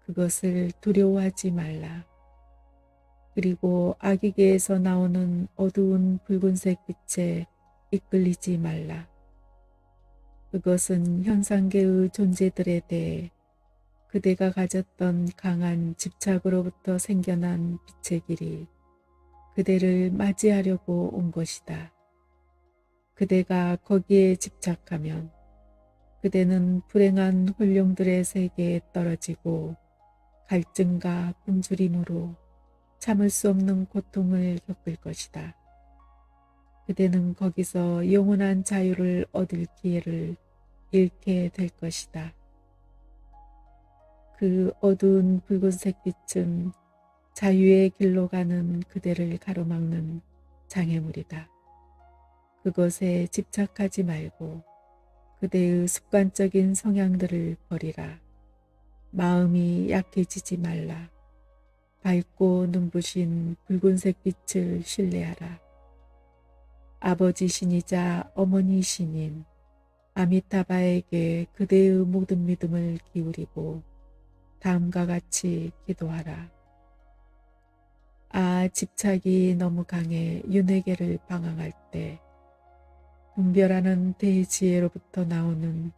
그것을 두려워하지 말라. 그리고 아기계에서 나오는 어두운 붉은색 빛에 이끌리지 말라. 그것은 현상계의 존재들에 대해 그대가 가졌던 강한 집착으로부터 생겨난 빛의 길이 그대를 맞이하려고 온 것이다. 그대가 거기에 집착하면 그대는 불행한 혼룡들의 세계에 떨어지고 갈증과 굶주림으로 참을 수 없는 고통을 겪을 것이다. 그대는 거기서 영원한 자유를 얻을 기회를 잃게 될 것이다. 그 어두운 붉은색 빛은 자유의 길로 가는 그대를 가로막는 장애물이다. 그것에 집착하지 말고 그대의 습관적인 성향들을 버리라. 마음이 약해지지 말라. 밝고 눈부신 붉은색 빛을 신뢰하라. 아버지 신이자 어머니 신인 아미타바에게 그대의 모든 믿음을 기울이고 다음과 같이 기도하라. 아, 집착이 너무 강해 윤회계를 방황할 때 분별하는 대지혜로부터 나오는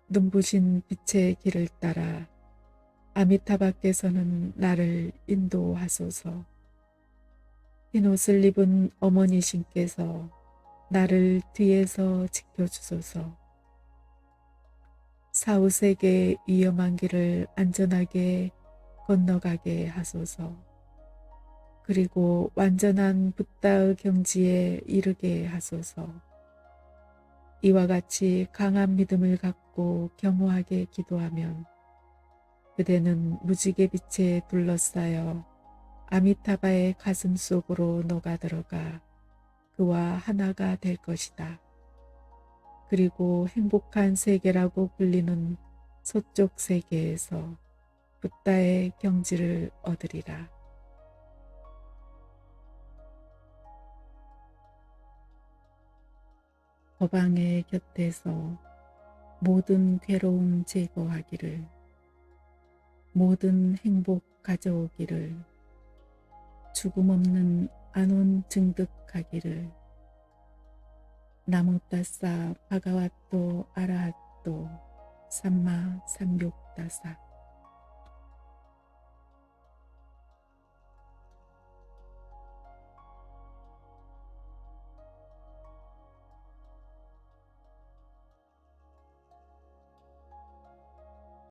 눈부신 빛의 길을 따라 아미타바께서는 나를 인도하소서. 흰옷을 입은 어머니신께서 나를 뒤에서 지켜주소서. 사후세계의 위험한 길을 안전하게 건너가게 하소서. 그리고 완전한 붓다의 경지에 이르게 하소서. 이와 같이 강한 믿음을 갖고 겸허하게 기도하면 그대는 무지개 빛에 둘러싸여 아미타바의 가슴 속으로 녹아들어가 그와 하나가 될 것이다. 그리고 행복한 세계라고 불리는 서쪽 세계에서 붓다의 경지를 얻으리라. 법왕의 곁에서 모든 괴로움 제거하기를, 모든 행복 가져오기를, 죽음 없는 안온 증득하기를. 나무따사 바가와또 아라핫또 삼마 삼육다사.